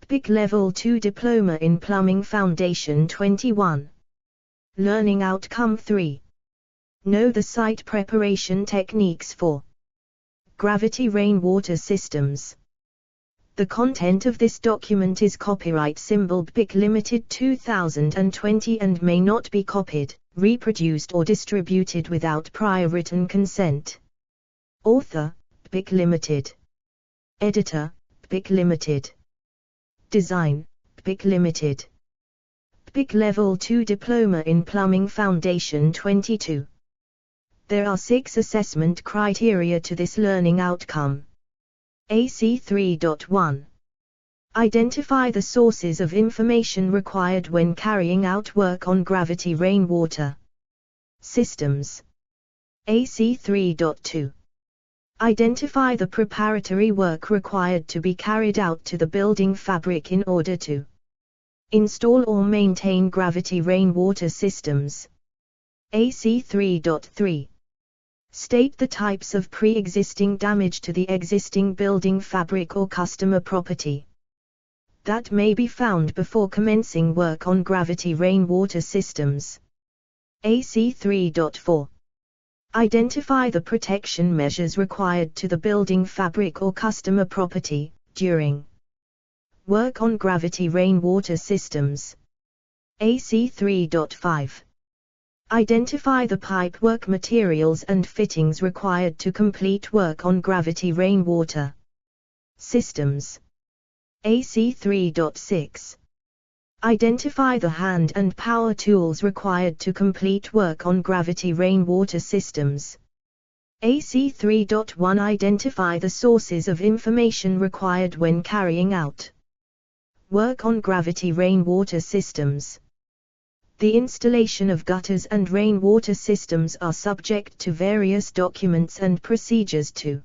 BIC Level 2 Diploma in Plumbing Foundation 21. Learning Outcome 3. Know the site preparation techniques for gravity rainwater systems. The content of this document is copyright symbol BIC Limited 2020 and may not be copied, reproduced or distributed without prior written consent. Author, BIC Limited. Editor, PIC Limited. Design, PIC Limited. PIC Level 2 Diploma in Plumbing Foundation 22. There are 6 assessment criteria to this learning outcome. AC 3.1. Identify the sources of information required when carrying out work on gravity rainwater systems. AC 3.2. Identify the preparatory work required to be carried out to the building fabric in order to install or maintain gravity rainwater systems. AC 3.3. State the types of pre-existing damage to the existing building fabric or customer property that may be found before commencing work on gravity rainwater systems. AC 3.4. Identify the protection measures required to the building fabric or customer property during work on gravity rainwater systems. AC 3.5. Identify the pipework materials and fittings required to complete work on gravity rainwater systems. AC 3.6. Identify the hand and power tools required to complete work on gravity rainwater systems. AC 3.1. Identify the sources of information required when carrying out work on gravity rainwater systems. The installation of gutters and rainwater systems are subject to various documents and procedures to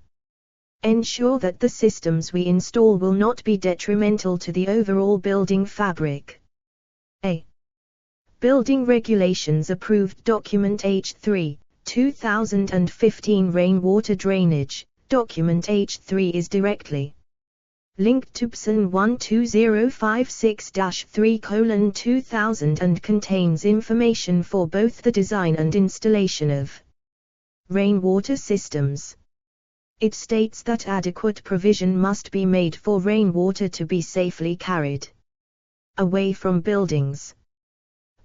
ensure that the systems we install will not be detrimental to the overall building fabric. A. Building Regulations Approved Document H3, 2015 Rainwater Drainage, Document H3 is directly linked to PSN 12056-3:2000 and contains information for both the design and installation of rainwater systems. It states that adequate provision must be made for rainwater to be safely carried away from buildings.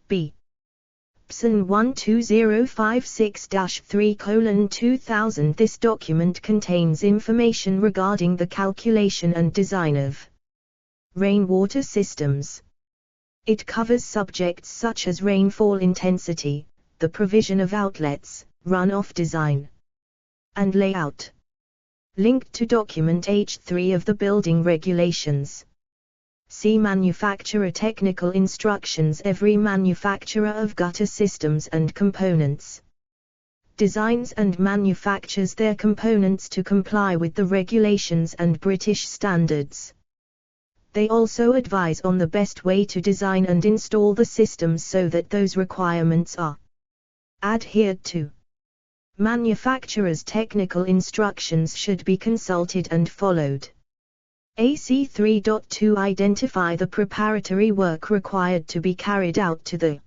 B. PSN 12056-3:2000. This document contains information regarding the calculation and design of rainwater systems. It covers subjects such as rainfall intensity, the provision of outlets, runoff design, and layout. Linked to Document H3 of the Building Regulations. See Manufacturer Technical Instructions. Every manufacturer of gutter systems and components designs and manufactures their components to comply with the regulations and British standards. They also advise on the best way to design and install the systems so that those requirements are adhered to. Manufacturers' technical instructions should be consulted and followed. AC 3.2. Identify the preparatory work required to be carried out to the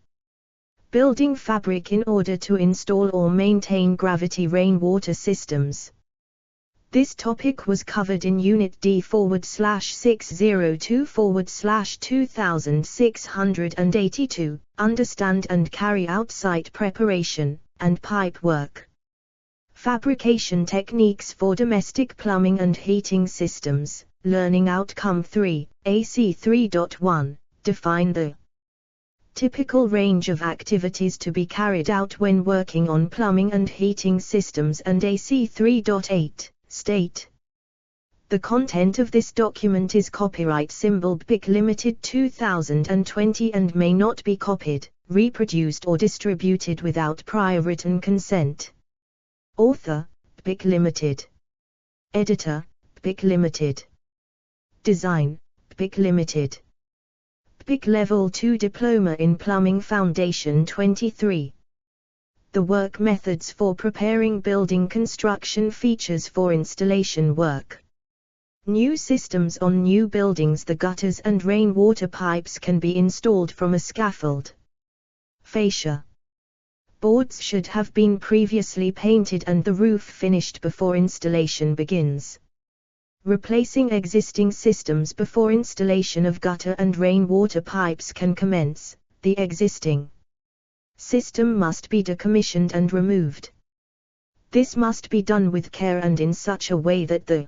building fabric in order to install or maintain gravity rainwater systems. This topic was covered in Unit D/602/2682, Understand and Carry Out Site Preparation, and Pipe Work. Fabrication Techniques for Domestic Plumbing and Heating Systems. Learning Outcome 3, AC 3.1, define the typical range of activities to be carried out when working on plumbing and heating systems, and AC 3.8, state. The content of this document is copyright symbol PIC Limited 2020 and may not be copied, reproduced or distributed without prior written consent. Author, PIC Limited. Editor, PIC Limited. Design, PIC Limited. PIC Level 2 Diploma in Plumbing Foundation 23. The work methods for preparing building construction features for installation work. New systems on new buildings. The gutters and rainwater pipes can be installed from a scaffold. Fascia boards should have been previously painted and the roof finished before installation begins. Replacing existing systems before installation of gutter and rainwater pipes can commence. The existing system must be decommissioned and removed. This must be done with care and in such a way that the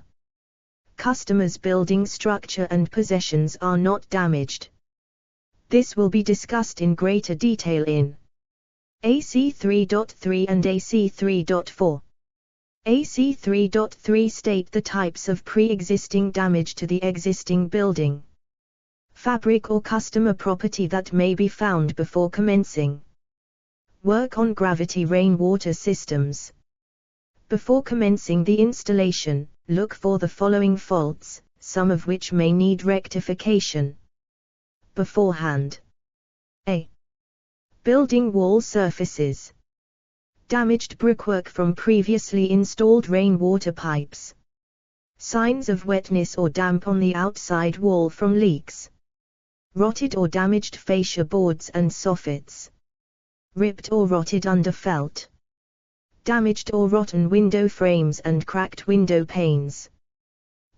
customer's building structure and possessions are not damaged. This will be discussed in greater detail in AC 3.3 and AC 3.4. AC 3.3 state the types of pre-existing damage to the existing building, fabric or customer property that may be found before commencing work on gravity rainwater systems. Before commencing the installation, look for the following faults, some of which may need rectification beforehand. A. Building wall surfaces. Damaged brickwork from previously installed rainwater pipes. Signs of wetness or damp on the outside wall from leaks. Rotted or damaged fascia boards and soffits. Ripped or rotted underfelt. Damaged or rotten window frames and cracked window panes.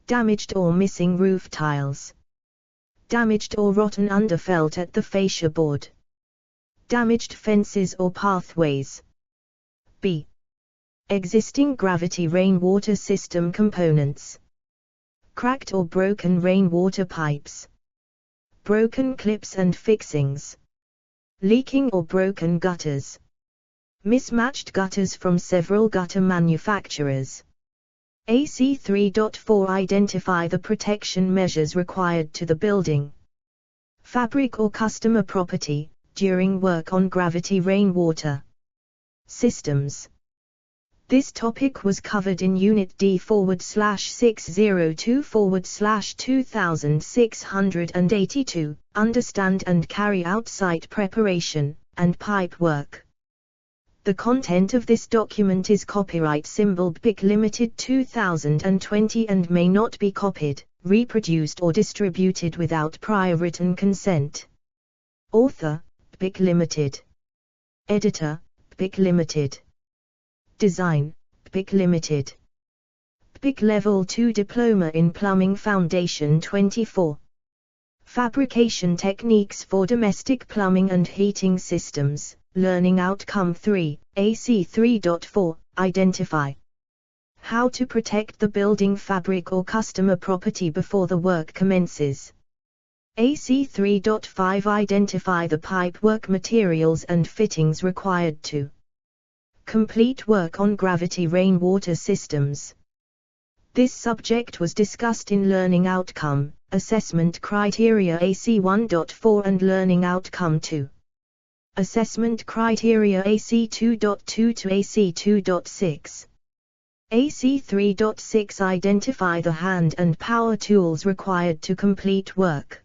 Damaged or missing roof tiles. Damaged or rotten underfelt at the fascia board. Damaged fences or pathways. B. Existing gravity rainwater system components. Cracked or broken rainwater pipes. Broken clips and fixings. Leaking or broken gutters. Mismatched gutters from several gutter manufacturers. AC 3.4 Identify the protection measures required to the building, fabric or customer property, during work on gravity rainwater systems. This topic was covered in Unit D/602/2682, Understand and Carry Out Site Preparation, and Pipe Work. The content of this document is copyright symbol BIC Limited 2020 and may not be copied, reproduced or distributed without prior written consent. Author, BIC Limited. Editor, BIC Limited. Design, BIC Limited. BIC Level 2 Diploma in Plumbing Foundation 24. Fabrication Techniques for Domestic Plumbing and Heating Systems, Learning Outcome 3, AC 3.4, Identify how to protect the building fabric or customer property before the work commences. AC 3.5 Identify the pipe work materials and fittings required to complete work on gravity rainwater systems. This subject was discussed in Learning Outcome, Assessment Criteria AC 1.4 and Learning Outcome 2. Assessment Criteria AC 2.2 to AC 2.6. AC 3.6 Identify the hand and power tools required to complete work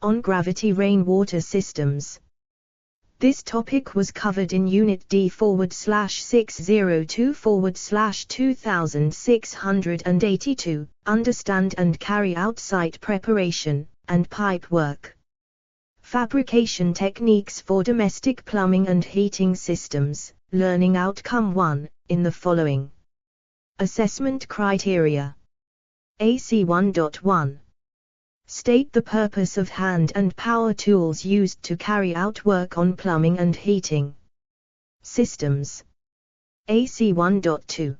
on gravity rainwater systems. This topic was covered in Unit D/602/2682, Understand and Carry Out Site Preparation, and Pipe Work. Fabrication Techniques for Domestic Plumbing and Heating Systems, Learning Outcome 1, in the following. Assessment Criteria. AC 1.1. State the purpose of hand and power tools used to carry out work on plumbing and heating systems. AC 1.2.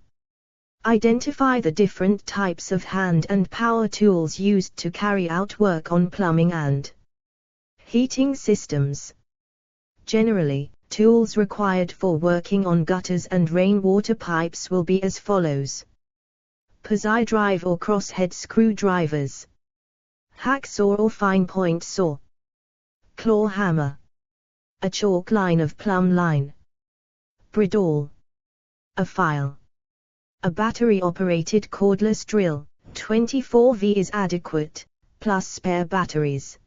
Identify the different types of hand and power tools used to carry out work on plumbing and heating systems. Generally, tools required for working on gutters and rainwater pipes will be as follows: posi drive or crosshead screwdrivers, hacksaw or fine point saw, claw hammer, a chalk line of plumb line, bridle, a file, a battery-operated cordless drill. 24V is adequate, plus spare batteries.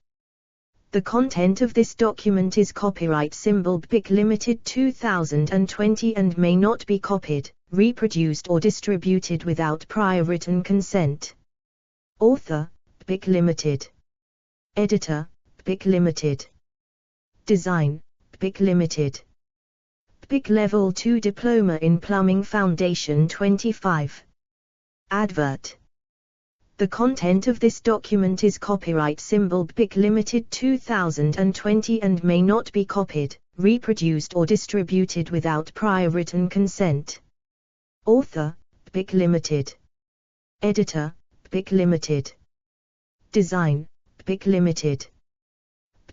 The content of this document is copyright symbol BIC Limited 2020 and may not be copied, reproduced or distributed without prior written consent. Author, BIC Limited. Editor, BIC Limited. Design, BIC Limited. BIC Level 2 Diploma in Plumbing Foundation 25. Advert. The content of this document is copyright symbol BIC Limited 2020 and may not be copied, reproduced or distributed without prior written consent. Author, BIC Limited. Editor, PIC Limited. Design, PIC Limited.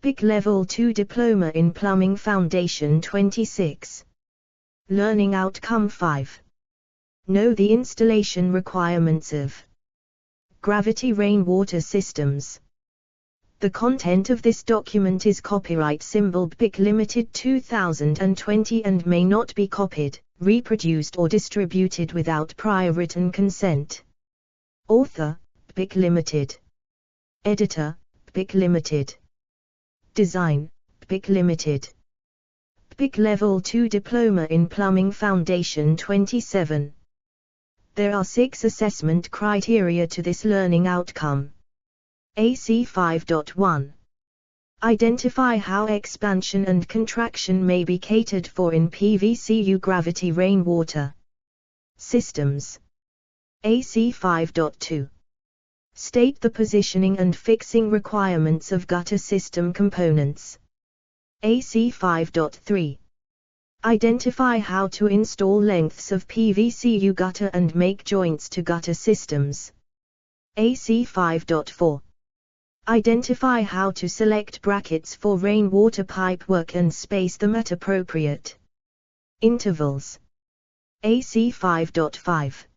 PIC Level 2 Diploma in Plumbing Foundation 26. Learning Outcome 5. Know the installation requirements of gravity rainwater systems. The content of this document is copyright symbol PIC Limited 2020 and may not be copied, reproduced or distributed without prior written consent. Author, PIC Limited. Editor, PIC Limited. Design, PIC Limited. PIC Level 2 Diploma in Plumbing Foundation 27. There are 6 assessment criteria to this learning outcome. AC 5.1. Identify how expansion and contraction may be catered for in PVCU gravity rainwater systems. AC 5.2. State the positioning and fixing requirements of gutter system components. AC 5.3. Identify how to install lengths of PVCU gutter and make joints to gutter systems. AC 5.4. Identify how to select brackets for rainwater pipework and space them at appropriate intervals. AC 5.5.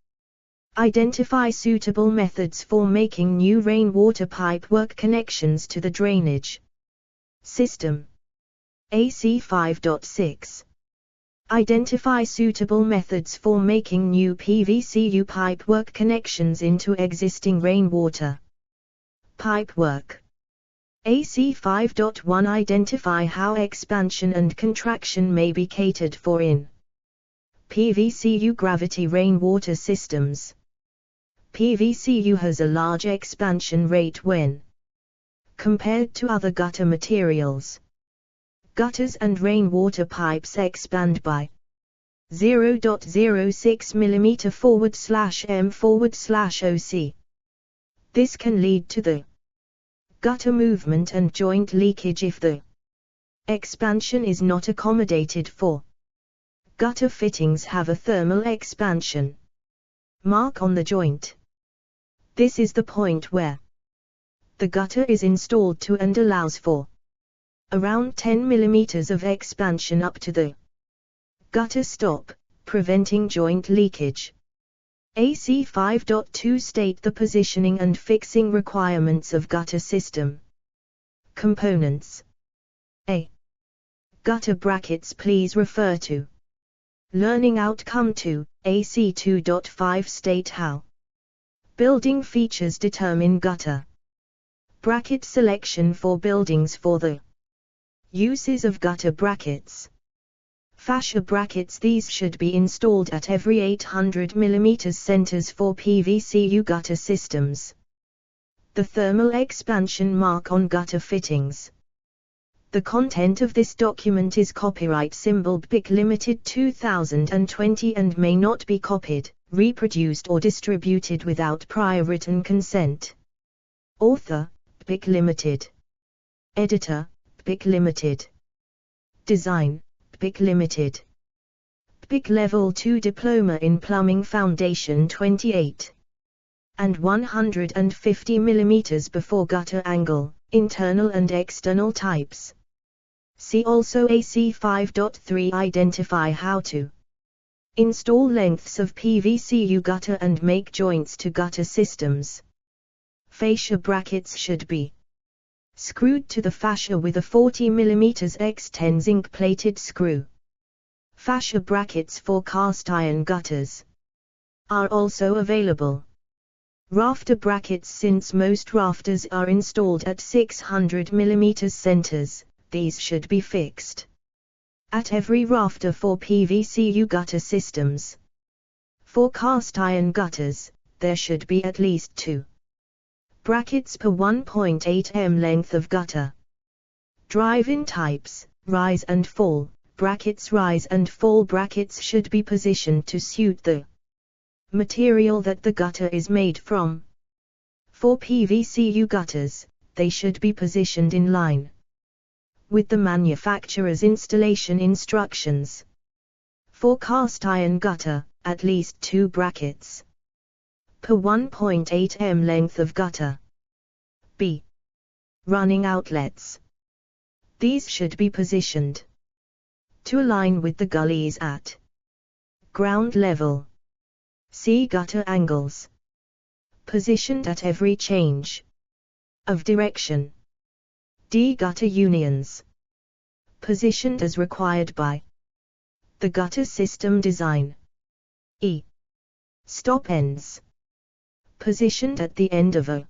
Identify suitable methods for making new rainwater pipework connections to the drainage system. AC 5.6. Identify suitable methods for making new PVCU pipework connections into existing rainwater pipework. AC 5.1. Identify how expansion and contraction may be catered for in PVCU gravity rainwater systems. PVCU has a large expansion rate when compared to other gutter materials. Gutters and rainwater pipes expand by 0.06 mm/m/OC. This can lead to the gutter movement and joint leakage if the expansion is not accommodated for. Gutter fittings have a thermal expansion mark on the joint. This is the point where the gutter is installed to and allows for around 10 mm of expansion up to the gutter stop, preventing joint leakage. AC 5.2. State the positioning and fixing requirements of gutter system components. A. Gutter brackets. Please refer to Learning Outcome 2, AC 2.5. State how building features determine gutter bracket selection for buildings. For the uses of gutter brackets. Fascia brackets. These should be installed at every 800 mm centers for PVCU gutter systems. The thermal expansion mark on gutter fittings. The content of this document is copyright symbol PIC Limited 2020 and may not be copied, reproduced or distributed without prior written consent. Author, PIC Limited. Editor, PIC Limited. Design, PIC Limited. PIC Level 2 Diploma in Plumbing Foundation 28. And 150 mm before gutter angle, internal and external types. See also AC 5.3. Identify how to install lengths of PVCU gutter and make joints to gutter systems. Fascia brackets should be screwed to the fascia with a 40 mm x10 zinc-plated screw. Fascia brackets for cast iron gutters are also available. Rafter brackets. Since most rafters are installed at 600 mm centers, these should be fixed at every rafter for PVCU gutter systems. For cast iron gutters, there should be at least 2 brackets per 1.8 m length of gutter. Drive-in types, rise and fall brackets. Rise and fall brackets should be positioned to suit the material that the gutter is made from. For PVCU gutters, they should be positioned in line with the manufacturer's installation instructions. For cast iron gutter, at least 2 brackets per 1.8 m length of gutter. B. Running outlets. These should be positioned to align with the gullies at ground level. C. Gutter angles. Positioned at every change of direction. D. Gutter unions. Positioned as required by the gutter system design. E. Stop ends. Positioned at the end of a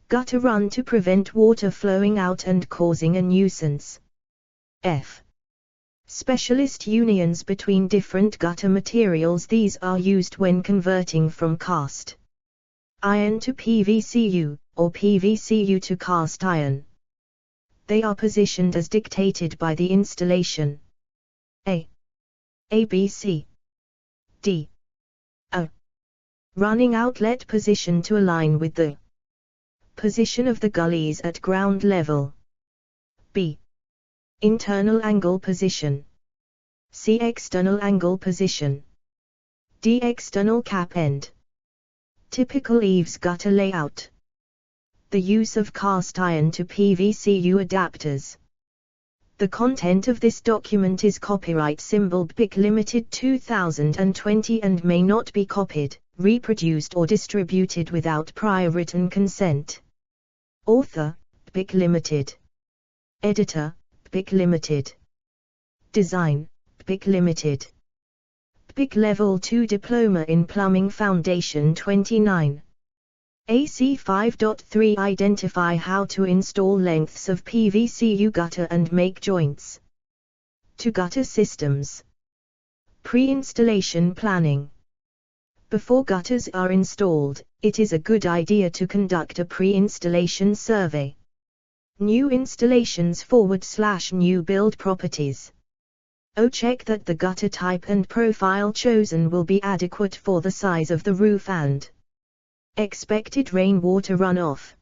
gutter run to prevent water flowing out and causing a nuisance. F. Specialist unions between different gutter materials. These are used when converting from cast iron to PVCU, or PVCU to cast iron. They are positioned as dictated by the installation. A, B, C, D. A. Running outlet position to align with the position of the gullies at ground level. B. Internal angle position. C. External angle position. D. External cap end. Typical eaves gutter layout. The use of cast iron to PVCU adapters. The content of this document is copyright symbol BIC Limited 2020 and may not be copied, reproduced or distributed without prior written consent. Author, BIC Limited. Editor, BIC Limited. Design, BIC Limited. BIC Level 2 Diploma in Plumbing Foundation 29. AC 5.3 Identify how to install lengths of PVCU gutter and make joints to gutter systems. Pre-installation planning. Before gutters are installed, it is a good idea to conduct a pre-installation survey. New installations / new build properties. Check that the gutter type and profile chosen will be adequate for the size of the roof and expected rainwater runoff.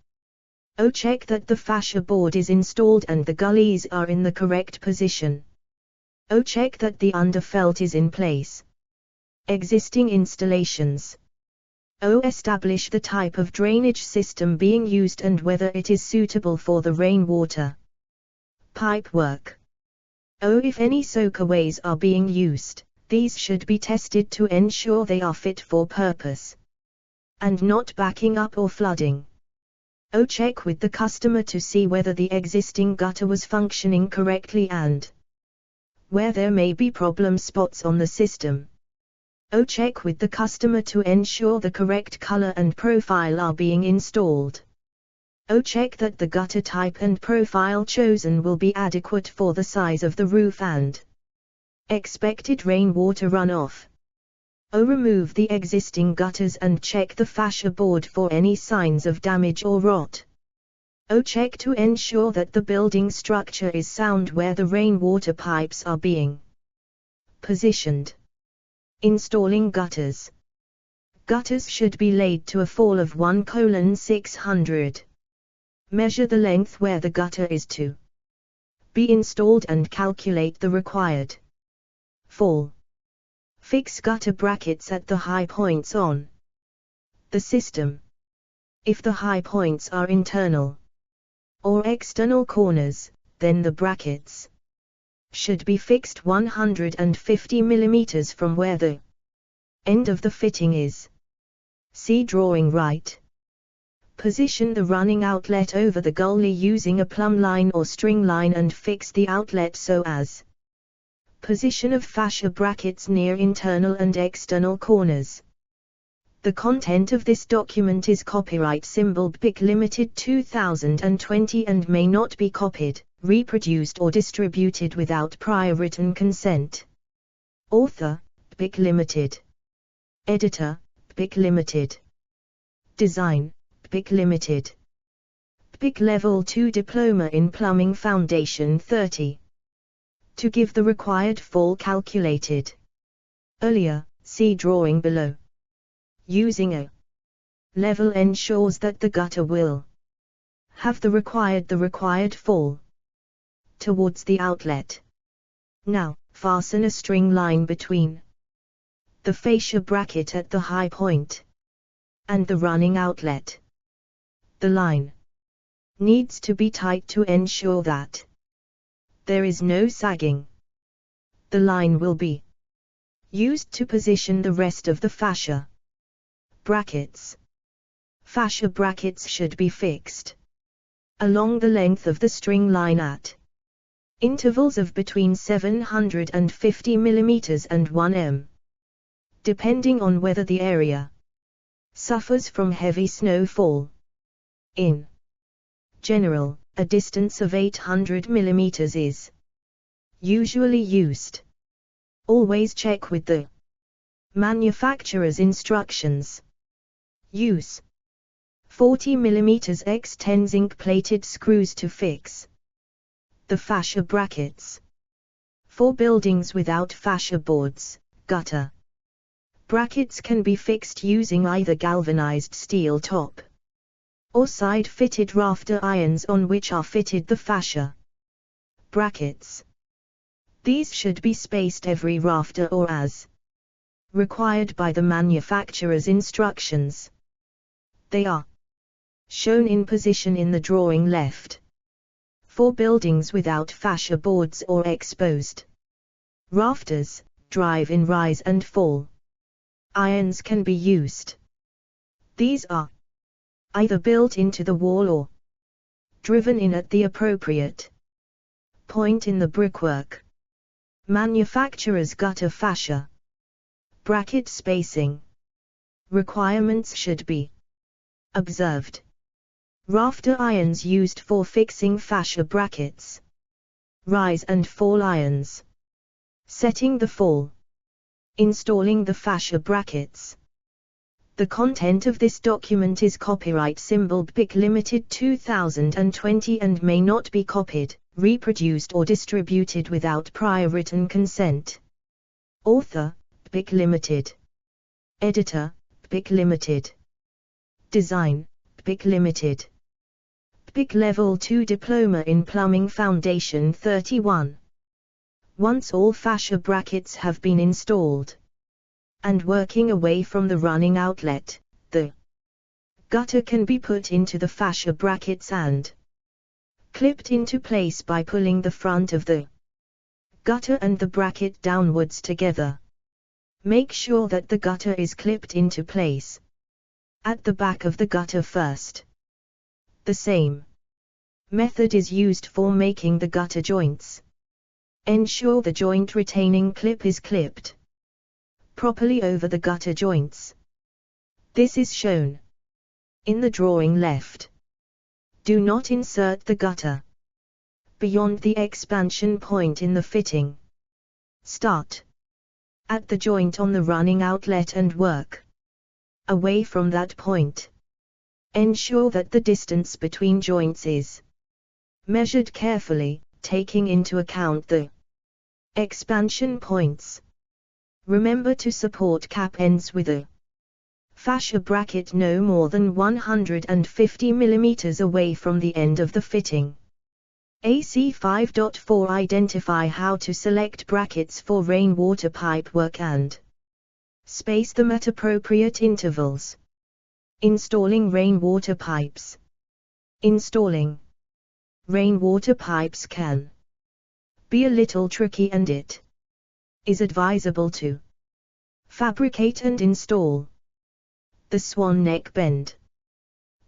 Check that the fascia board is installed and the gullies are in the correct position. Check that the underfelt is in place. Existing installations. Establish the type of drainage system being used and whether it is suitable for the rainwater pipe work. If any soakaways are being used, these should be tested to ensure they are fit for purpose and not backing up or flooding. Check with the customer to see whether the existing gutter was functioning correctly and where there may be problem spots on the system. Check with the customer to ensure the correct color and profile are being installed. Check that the gutter type and profile chosen will be adequate for the size of the roof and expected rainwater runoff. Remove the existing gutters and check the fascia board for any signs of damage or rot. Check to ensure that the building structure is sound where the rainwater pipes are being positioned. Installing gutters. Gutters should be laid to a fall of 1:600. Measure the length where the gutter is to be installed and calculate the required fall. Fix gutter brackets at the high points on the system. If the high points are internal or external corners, then the brackets should be fixed 150 mm from where the end of the fitting is. See drawing right. Position the running outlet over the gully using a plumb line or string line and fix the outlet so as position of fascia brackets near internal and external corners. The content of this document is copyright symbol BIC Limited 2020 and may not be copied, reproduced or distributed without prior written consent. Author, BIC Limited. Editor, BIC Limited. Design, BIC Limited. BIC Level 2 Diploma in Plumbing Foundation 30. To give the required fall calculated earlier, see drawing below. Using a level ensures that the gutter will have the required fall towards the outlet. Now, fasten a string line between the fascia bracket at the high point and the running outlet. The line needs to be tight to ensure that there is no sagging. The line will be used to position the rest of the fascia. Brackets. Fascia brackets should be fixed along the length of the string line at intervals of between 750 mm and 1 m, depending on whether the area suffers from heavy snowfall. In general, a distance of 800 mm is usually used. Always check with the manufacturer's instructions. Use 40 mm x 10 zinc-plated screws to fix the fascia brackets. For buildings without fascia boards, gutter brackets can be fixed using either galvanized steel top or side-fitted rafter irons on which are fitted the fascia brackets. These should be spaced every rafter or as required by the manufacturer's instructions. They are shown in position in the drawing left. For buildings without fascia boards or exposed rafters, drive-in rise and fall irons can be used. These are either built into the wall or driven in at the appropriate point in the brickwork. Manufacturer's gutter fascia bracket spacing requirements should be observed. Rafter irons used for fixing fascia brackets. Rise and fall irons. Setting the fall. Installing the fascia brackets. The content of this document is copyright symbol BIC Limited 2020 and may not be copied, reproduced or distributed without prior written consent. Author, BIC Limited. Editor, BIC Limited. Design, BIC Limited. BIC Level 2 Diploma in Plumbing Foundation 31. Once all fascia brackets have been installed and working away from the running outlet, the gutter can be put into the fascia brackets and clipped into place by pulling the front of the gutter and the bracket downwards together. Make sure that the gutter is clipped into place at the back of the gutter first. The same method is used for making the gutter joints. Ensure the joint retaining clip is clipped properly over the gutter joints. This is shown in the drawing left. Do not insert the gutter beyond the expansion point in the fitting. Start at the joint on the running outlet and work away from that point. Ensure that the distance between joints is measured carefully, taking into account the expansion points. Remember to support cap ends with a fascia bracket no more than 150 mm away from the end of the fitting. AC 5.4 Identify how to select brackets for rainwater pipe work and space them at appropriate intervals. Installing rainwater pipes. Installing rainwater pipes can be a little tricky, and it is advisable to fabricate and install the swan neck bend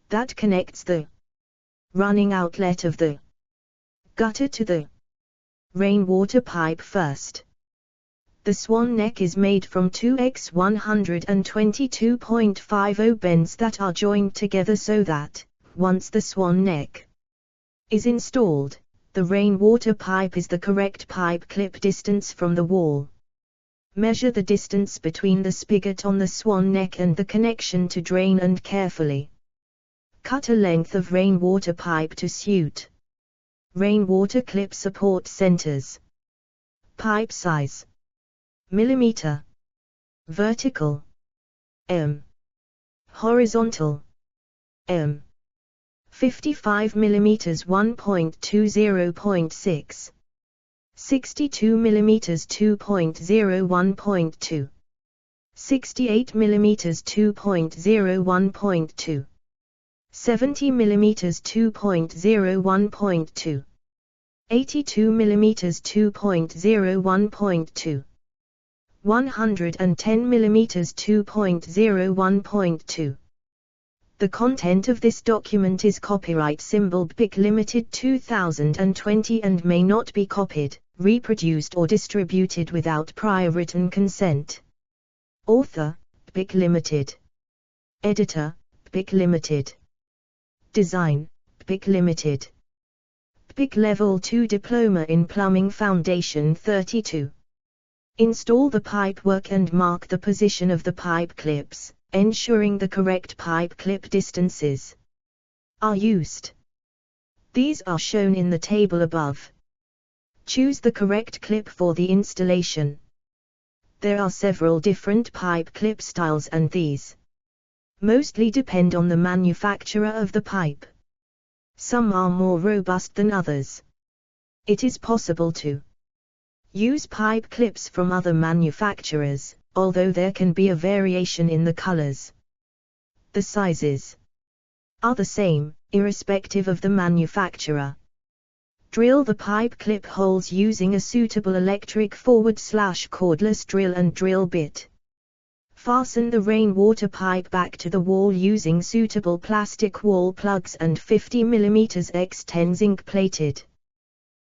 that connects the running outlet of the gutter to the rainwater pipe first. The swan neck is made from 2x 122.50 bends that are joined together so that, once the swan neck is installed, the rainwater pipe is the correct pipe clip distance from the wall. Measure the distance between the spigot on the swan neck and the connection to drain and carefully cut a length of rainwater pipe to suit rainwater clip support centers. Pipe size: millimeter. Vertical: m. Horizontal: m. 55 mm 1.20.6, 62 mm 2.01.2, 68 mm 2.01.2, 70 mm 2.01.2, 82 mm 2.01.2, 110 mm 2.01.2. The content of this document is copyright symbol BIC Limited 2020 and may not be copied, reproduced or distributed without prior written consent. Author, BIC Limited. Editor, BIC Limited. Design, BIC Limited. BIC Level 2 Diploma in Plumbing Foundation 32. Install the pipework and mark the position of the pipe clips, ensuring the correct pipe clip distances are used. These are shown in the table above. Choose the correct clip for the installation. There are several different pipe clip styles and these mostly depend on the manufacturer of the pipe. Some are more robust than others. It is possible to use pipe clips from other manufacturers, although there can be a variation in the colors. The sizes are the same, irrespective of the manufacturer. Drill the pipe clip holes using a suitable electric /cordless drill and drill bit. Fasten the rainwater pipe back to the wall using suitable plastic wall plugs and 50 mm x 10 zinc-plated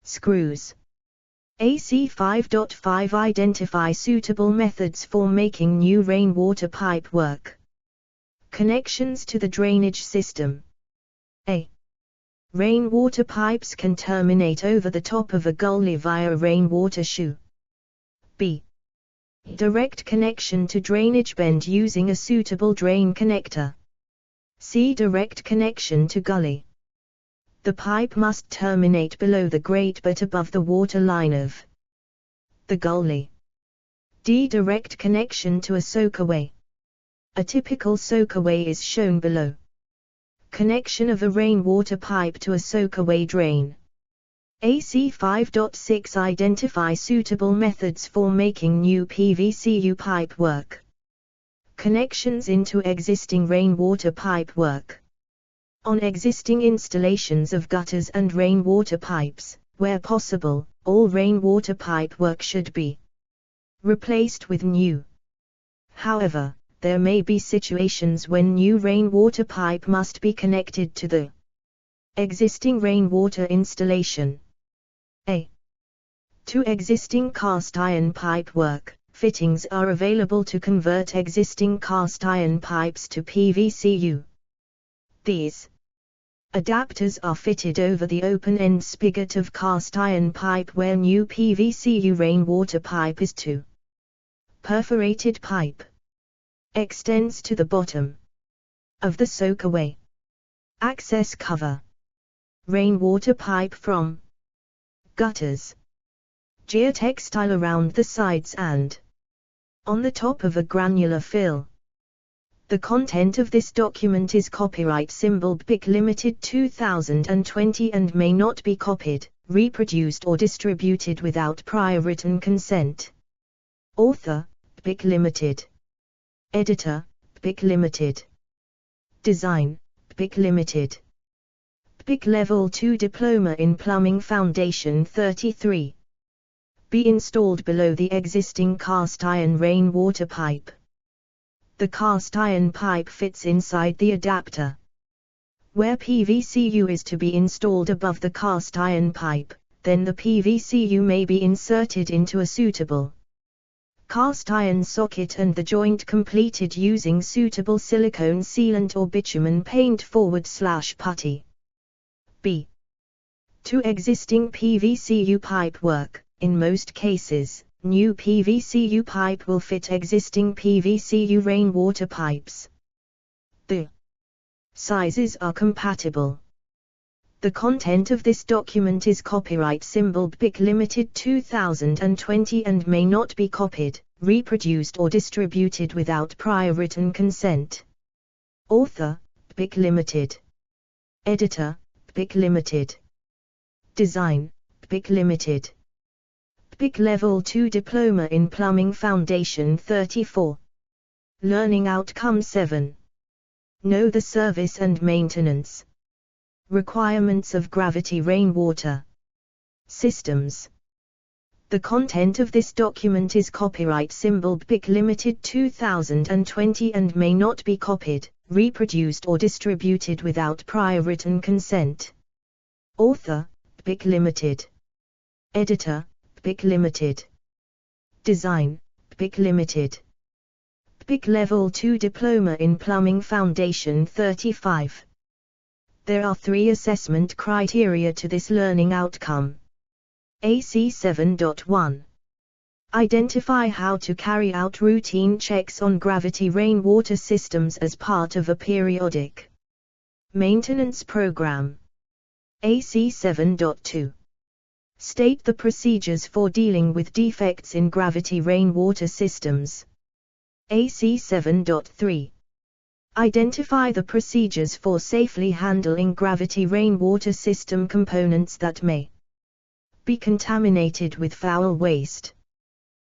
screws. AC 5.5 Identify suitable methods for making new rainwater pipe work. Connections to the drainage system. A. Rainwater pipes can terminate over the top of a gully via a rainwater shoe. B. Direct connection to drainage bend using a suitable drain connector. C. Direct connection to gully. The pipe must terminate below the grate but above the water line of the gully. D. Direct connection to a soakaway. A typical soakaway is shown below. Connection of a rainwater pipe to a soakaway drain. AC 5.6 Identify suitable methods for making new PVCU pipe work. Connections into existing rainwater pipe work. On existing installations of gutters and rainwater pipes, where possible, all rainwater pipe work should be replaced with new. However, there may be situations when new rainwater pipe must be connected to the existing rainwater installation. A. To existing cast iron pipe work, fittings are available to convert existing cast iron pipes to PVCU. These adapters are fitted over the open-end spigot of cast iron pipe where new PVCU rainwater pipe is to. Perforated pipe extends to the bottom of the soakaway. Access cover. Rainwater pipe from gutters. Geotextile around the sides and on the top of a granular fill. The content of this document is copyright symbol BIC Limited 2020 and may not be copied, reproduced or distributed without prior written consent. Author, BIC Limited. Editor, BIC Limited. Design, BIC Limited. BIC Level 2 Diploma in Plumbing Foundation 33. Be installed below the existing cast iron rainwater pipe. The cast iron pipe fits inside the adapter. Where PVCU is to be installed above the cast iron pipe, then the PVCU may be inserted into a suitable cast iron socket and the joint completed using suitable silicone sealant or bitumen paint /putty. B. To existing PVCU pipe work, in most cases, new PVCU pipe will fit existing PVCU rainwater pipes. The sizes are compatible. The content of this document is copyright symbol BIC Limited 2020 and may not be copied, reproduced or distributed without prior written consent. Author, BIC Limited. Editor, BIC Limited. Design, BIC Limited. BIC Level 2 Diploma in Plumbing Foundation 34. Learning Outcome 7. Know the service and maintenance requirements of gravity rainwater systems. The content of this document is copyright symbol BIC Limited 2020 and may not be copied, reproduced or distributed without prior written consent. Author, BIC Limited. Editor, BIC Limited. Design, BIC Limited. BIC Level 2 Diploma in Plumbing Foundation 35. There are 3 assessment criteria to this learning outcome. AC 7.1. Identify how to carry out routine checks on gravity rainwater systems as part of a periodic maintenance program. AC 7.2. State the procedures for dealing with defects in gravity rainwater systems. AC 7.3. Identify the procedures for safely handling gravity rainwater system components that may be contaminated with foul waste.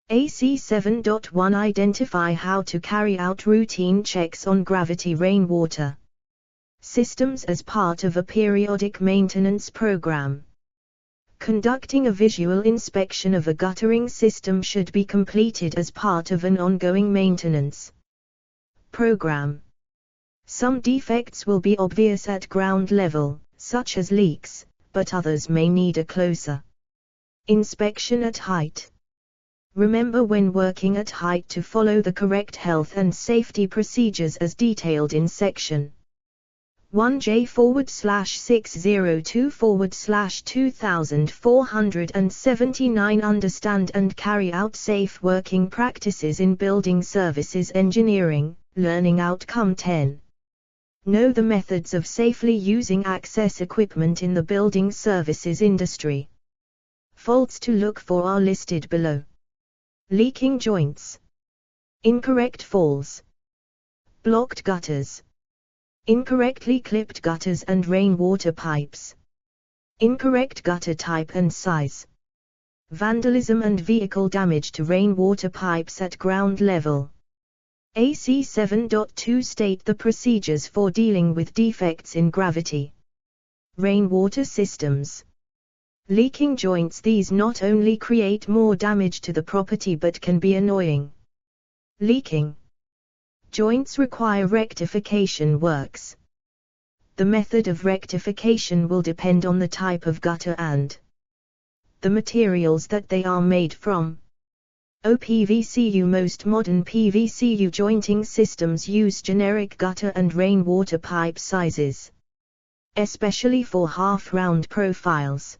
AC 7.1 Identify how to carry out routine checks on gravity rainwater systems as part of a periodic maintenance program. Conducting a visual inspection of a guttering system should be completed as part of an ongoing maintenance program. Some defects will be obvious at ground level, such as leaks, but others may need a closer inspection at height. Remember when working at height to follow the correct health and safety procedures as detailed in section 1J/602/2479. Understand and carry out safe working practices in building services engineering. Learning Outcome 10. Know the methods of safely using access equipment in the building services industry. Faults to look for are listed below. Leaking joints, incorrect falls, blocked gutters, incorrectly clipped gutters and rainwater pipes, incorrect gutter type and size, vandalism and vehicle damage to rainwater pipes at ground level. AC 7.2 State the procedures for dealing with defects in gravity rainwater systems. Leaking joints. These not only create more damage to the property but can be annoying. Leaking joints require rectification works. The method of rectification will depend on the type of gutter and the materials that they are made from. OPVCU. Most modern PVCU jointing systems use generic gutter and rainwater pipe sizes, especially for half-round profiles.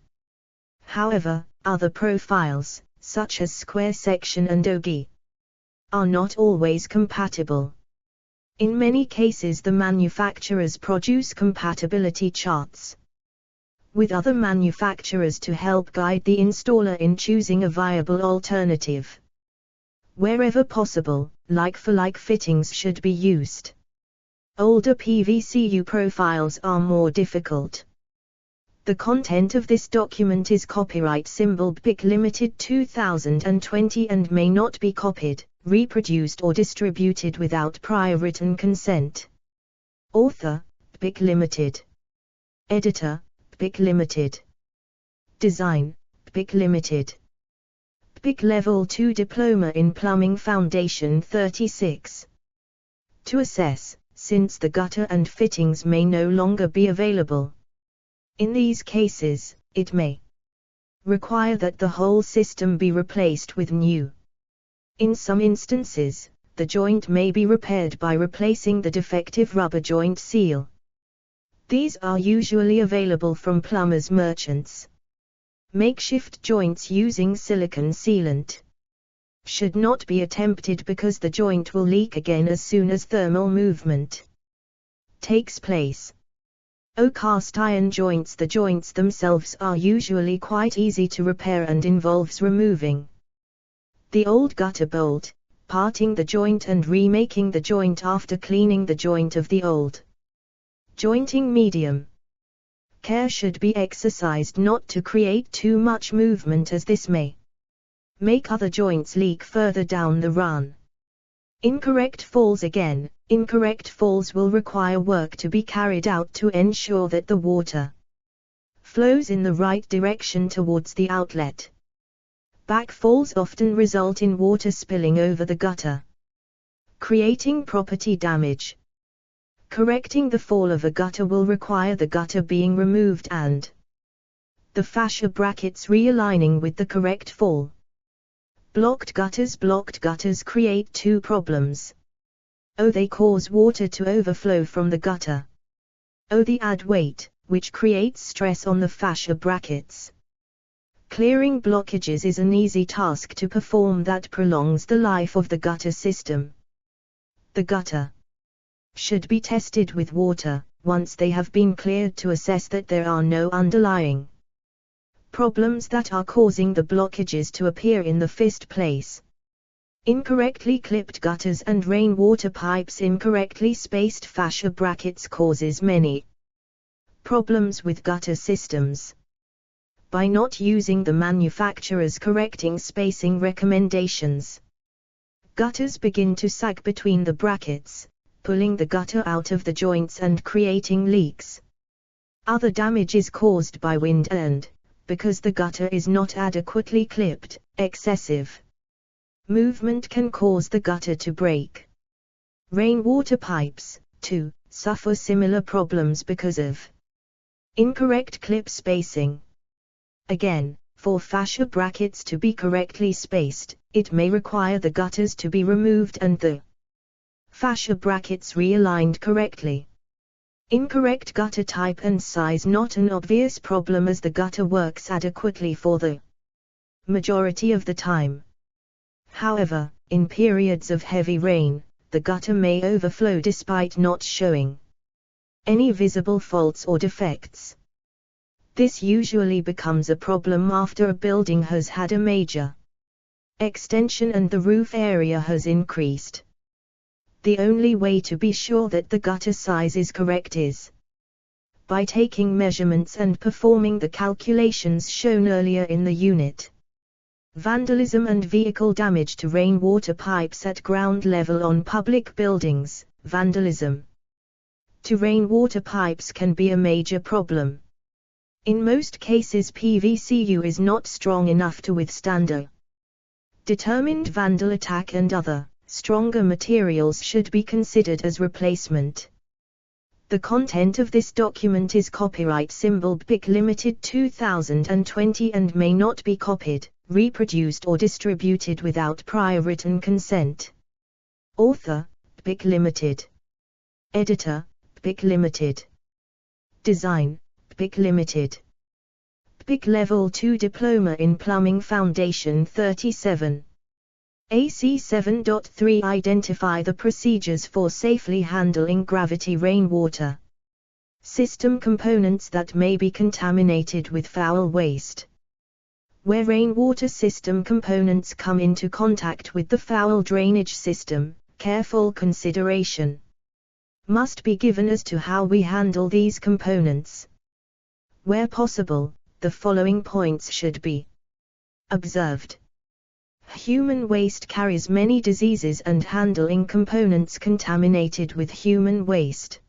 However, other profiles, such as square section and ogee, are not always compatible. In many cases the manufacturers produce compatibility charts with other manufacturers to help guide the installer in choosing a viable alternative. Wherever possible, like-for-like fittings should be used. Older PVCU profiles are more difficult. The content of this document is copyright symbol BIC Limited 2020 and may not be copied, reproduced or distributed without prior written consent. Author, BIC Limited. Editor, BIC Limited. Design, BIC Limited. BIC Level 2 Diploma in Plumbing Foundation 36. To assess, since the gutter and fittings may no longer be available. In these cases, it may require that the whole system be replaced with new. In some instances, the joint may be repaired by replacing the defective rubber joint seal. These are usually available from plumbers' merchants. Makeshift joints using silicone sealant should not be attempted because the joint will leak again as soon as thermal movement takes place. Cast iron joints. The joints themselves are usually quite easy to repair and involves removing the old gutter bolt, parting the joint and remaking the joint after cleaning the joint of the old jointing medium. Care should be exercised not to create too much movement as this may make other joints leak further down the run. Incorrect falls again. Incorrect falls will require work to be carried out to ensure that the water flows in the right direction towards the outlet. Backfalls often result in water spilling over the gutter, creating property damage. Correcting the fall of a gutter will require the gutter being removed and the fascia brackets realigning with the correct fall. Blocked gutters create two problems. O. They cause water to overflow from the gutter. O. They add weight, which creates stress on the fascia brackets. Clearing blockages is an easy task to perform that prolongs the life of the gutter system. The gutter should be tested with water, once they have been cleared, to assess that there are no underlying problems that are causing the blockages to appear in the first place. Incorrectly clipped gutters and rainwater pipes. Incorrectly spaced fascia brackets causes many problems with gutter systems. By not using the manufacturer's correcting spacing recommendations, gutters begin to sag between the brackets, pulling the gutter out of the joints and creating leaks. Other damage is caused by wind and, because the gutter is not adequately clipped, excessive movement can cause the gutter to break. Rainwater pipes, too, suffer similar problems because of incorrect clip spacing. Again, for fascia brackets to be correctly spaced, it may require the gutters to be removed and the fascia brackets realigned correctly. Incorrect gutter type and size. Not an obvious problem as the gutter works adequately for the majority of the time. However, in periods of heavy rain, the gutter may overflow despite not showing any visible faults or defects. This usually becomes a problem after a building has had a major extension and the roof area has increased. The only way to be sure that the gutter size is correct is by taking measurements and performing the calculations shown earlier in the unit. Vandalism and vehicle damage to rainwater pipes at ground level on public buildings. Vandalism to rainwater pipes can be a major problem. In most cases, PVCU is not strong enough to withstand a determined vandal attack, and other, stronger materials should be considered as replacement. The content of this document is copyright symbol BIC Limited 2020 and may not be copied, reproduced or distributed without prior written consent. Author, BIC Limited. Editor, BIC Limited. Design, BIC Limited. BIC Level 2 Diploma in Plumbing Foundation 37. AC 7.3 Identify the procedures for safely handling gravity rainwater system components that may be contaminated with foul waste. Where rainwater system components come into contact with the foul drainage system, careful consideration must be given as to how we handle these components. Where possible, the following points should be observed. Human waste carries many diseases, and handling components contaminated with human waste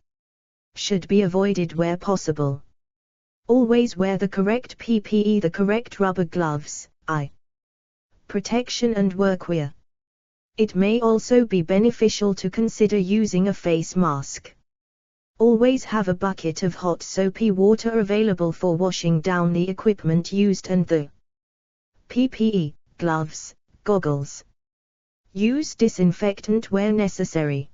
should be avoided where possible. Always wear the correct PPE, the correct rubber gloves, eye protection and workwear. It may also be beneficial to consider using a face mask. Always have a bucket of hot soapy water available for washing down the equipment used and the PPE, gloves, goggles. Use disinfectant where necessary.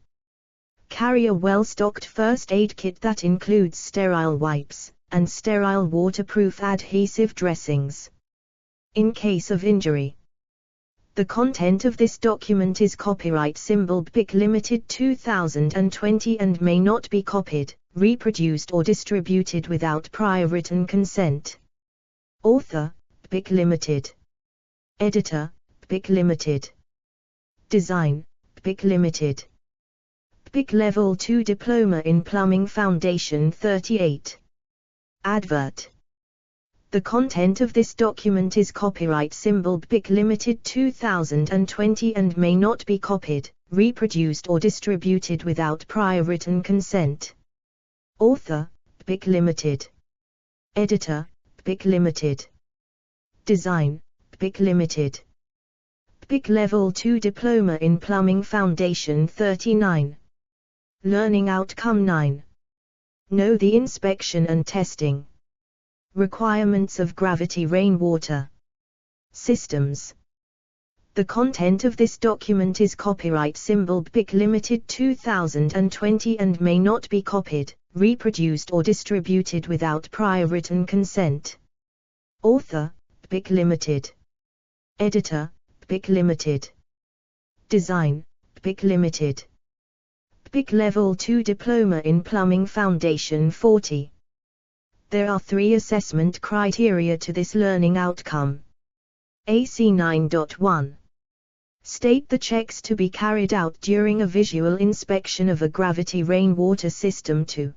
Carry a well-stocked first aid kit that includes sterile wipes and sterile waterproof adhesive dressings in case of injury. The content of this document is copyright symbol BIC Limited 2020 and may not be copied, reproduced or distributed without prior written consent. Author, BIC Limited. Editor, BIC Limited. Design, BIC Limited. BIC Level 2 Diploma in Plumbing Foundation 38. Advert. The The content of this document is copyright symbol BIC Limited 2020 and may not be copied, reproduced or distributed without prior written consent. Author, BIC Limited. Editor, BIC Limited. Design, BIC Limited. BIC Level 2 Diploma in Plumbing Foundation 39. Learning Outcome 9. Know the inspection and testing requirements of gravity rainwater systems. The content of this document is copyright symbol BIC Limited 2020 and may not be copied, reproduced or distributed without prior written consent. Author, BIC Limited. Editor, BIC Limited. Design, BIC Limited. BIC Level 2 Diploma in Plumbing Foundation 40. There are 3 assessment criteria to this learning outcome. AC 9.1. State the checks to be carried out during a visual inspection of a gravity rainwater system to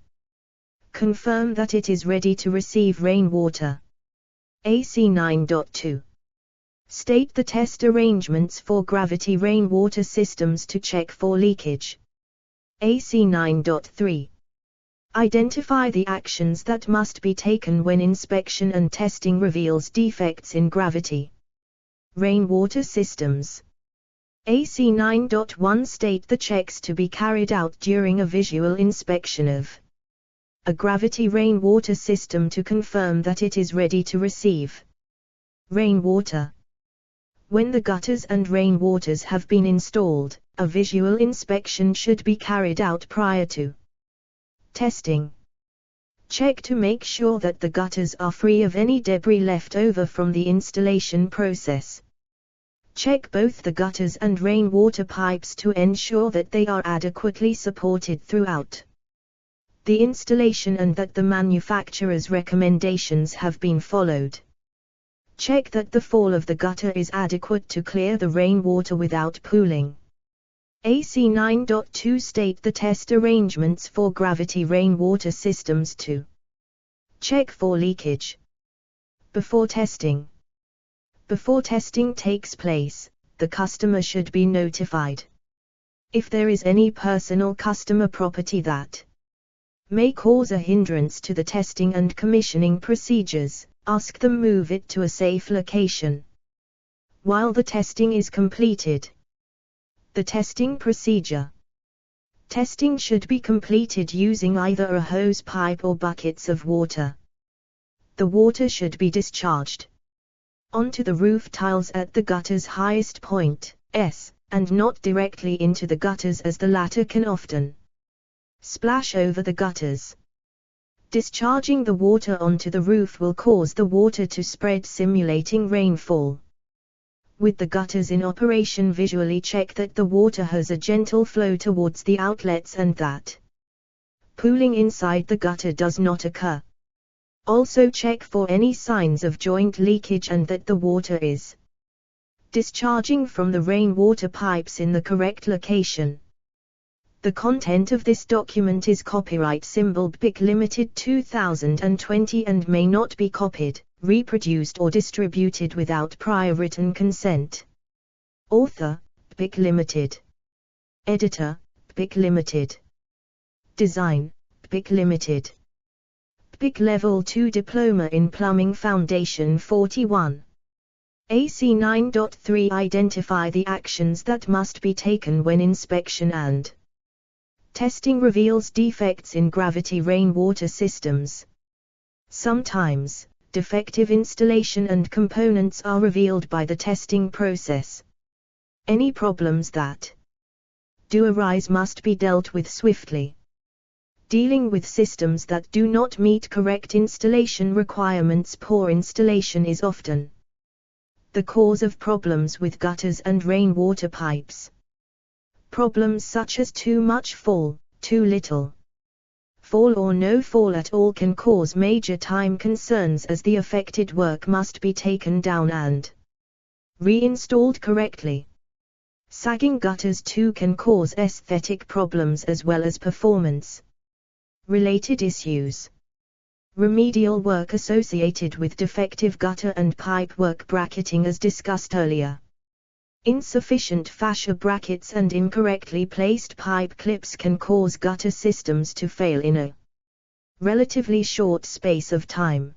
confirm that it is ready to receive rainwater. AC 9.2. State the test arrangements for gravity rainwater systems to check for leakage. AC 9.3. Identify the actions that must be taken when inspection and testing reveals defects in gravity rainwater systems. AC 9.1 State the checks to be carried out during a visual inspection of a gravity rainwater system to confirm that it is ready to receive rainwater. When the gutters and rainwaters have been installed, a visual inspection should be carried out prior to testing. Check to make sure that the gutters are free of any debris left over from the installation process. Check both the gutters and rainwater pipes to ensure that they are adequately supported throughout the installation and that the manufacturer's recommendations have been followed. Check that the fall of the gutter is adequate to clear the rainwater without pooling. AC 9.2 State the test arrangements for gravity rainwater systems to check for leakage. Before testing. Before testing takes place, the customer should be notified. If there is any personal customer property that may cause a hindrance to the testing and commissioning procedures, ask them move it to a safe location. While the testing is completed. The testing procedure. Testing should be completed using either a hose pipe or buckets of water. The water should be discharged onto the roof tiles at the gutter's highest point, S, and not directly into the gutters as the latter can often splash over the gutters. Discharging the water onto the roof will cause the water to spread, simulating rainfall. With the gutters in operation, visually check that the water has a gentle flow towards the outlets and that pooling inside the gutter does not occur. Also check for any signs of joint leakage and that the water is discharging from the rainwater pipes in the correct location. The content of this document is copyright symbol BIC Limited 2020 and may not be copied, reproduced or distributed without prior written consent. Author, BIC Limited. Editor, BIC Limited. Design, BIC Limited. BIC Level 2 Diploma in Plumbing Foundation 41. AC 9.3 Identify the actions that must be taken when inspection and testing reveals defects in gravity rainwater systems. Sometimes, defective installation and components are revealed by the testing process. Any problems that do arise must be dealt with swiftly. Dealing with systems that do not meet correct installation requirements. Poor installation is often the cause of problems with gutters and rainwater pipes. Problems such as too much fall, too little fall or no fall at all can cause major time concerns, as the affected work must be taken down and reinstalled correctly. Sagging gutters too can cause aesthetic problems as well as performance related issues. Remedial work associated with defective gutter and pipe work bracketing as discussed earlier. Insufficient fascia brackets and incorrectly placed pipe clips can cause gutter systems to fail in a relatively short space of time.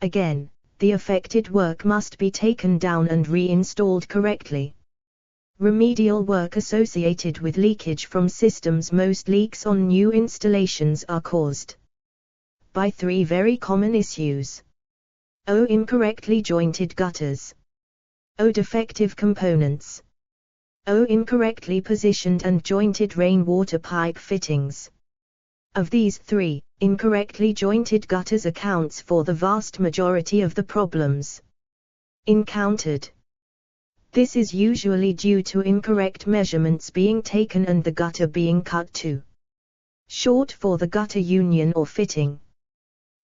Again, the affected work must be taken down and reinstalled correctly. Remedial work associated with leakage from systems. Most leaks on new installations are caused by three very common issues. O. Incorrectly jointed gutters. O. Defective components. O. Incorrectly positioned and jointed rainwater pipe fittings. Of these three, incorrectly jointed gutters accounts for the vast majority of the problems encountered. This is usually due to incorrect measurements being taken and the gutter being cut too short for the gutter union or fitting.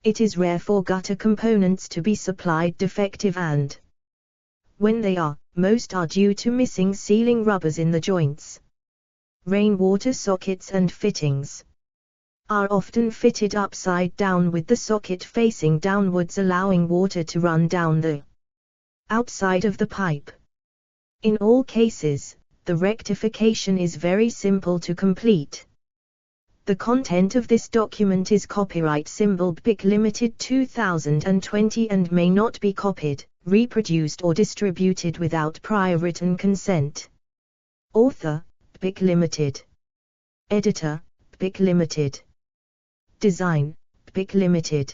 It is rare for gutter components to be supplied defective, and when they are, most are due to missing sealing rubbers in the joints. Rainwater sockets and fittings are often fitted upside down with the socket facing downwards, allowing water to run down the outside of the pipe. In all cases, the rectification is very simple to complete. The content of this document is copyright symbol BIC Limited 2020 and may not be copied, reproduced or distributed without prior written consent. Author, BIC Limited. Editor, BIC Limited. Design, BIC Limited.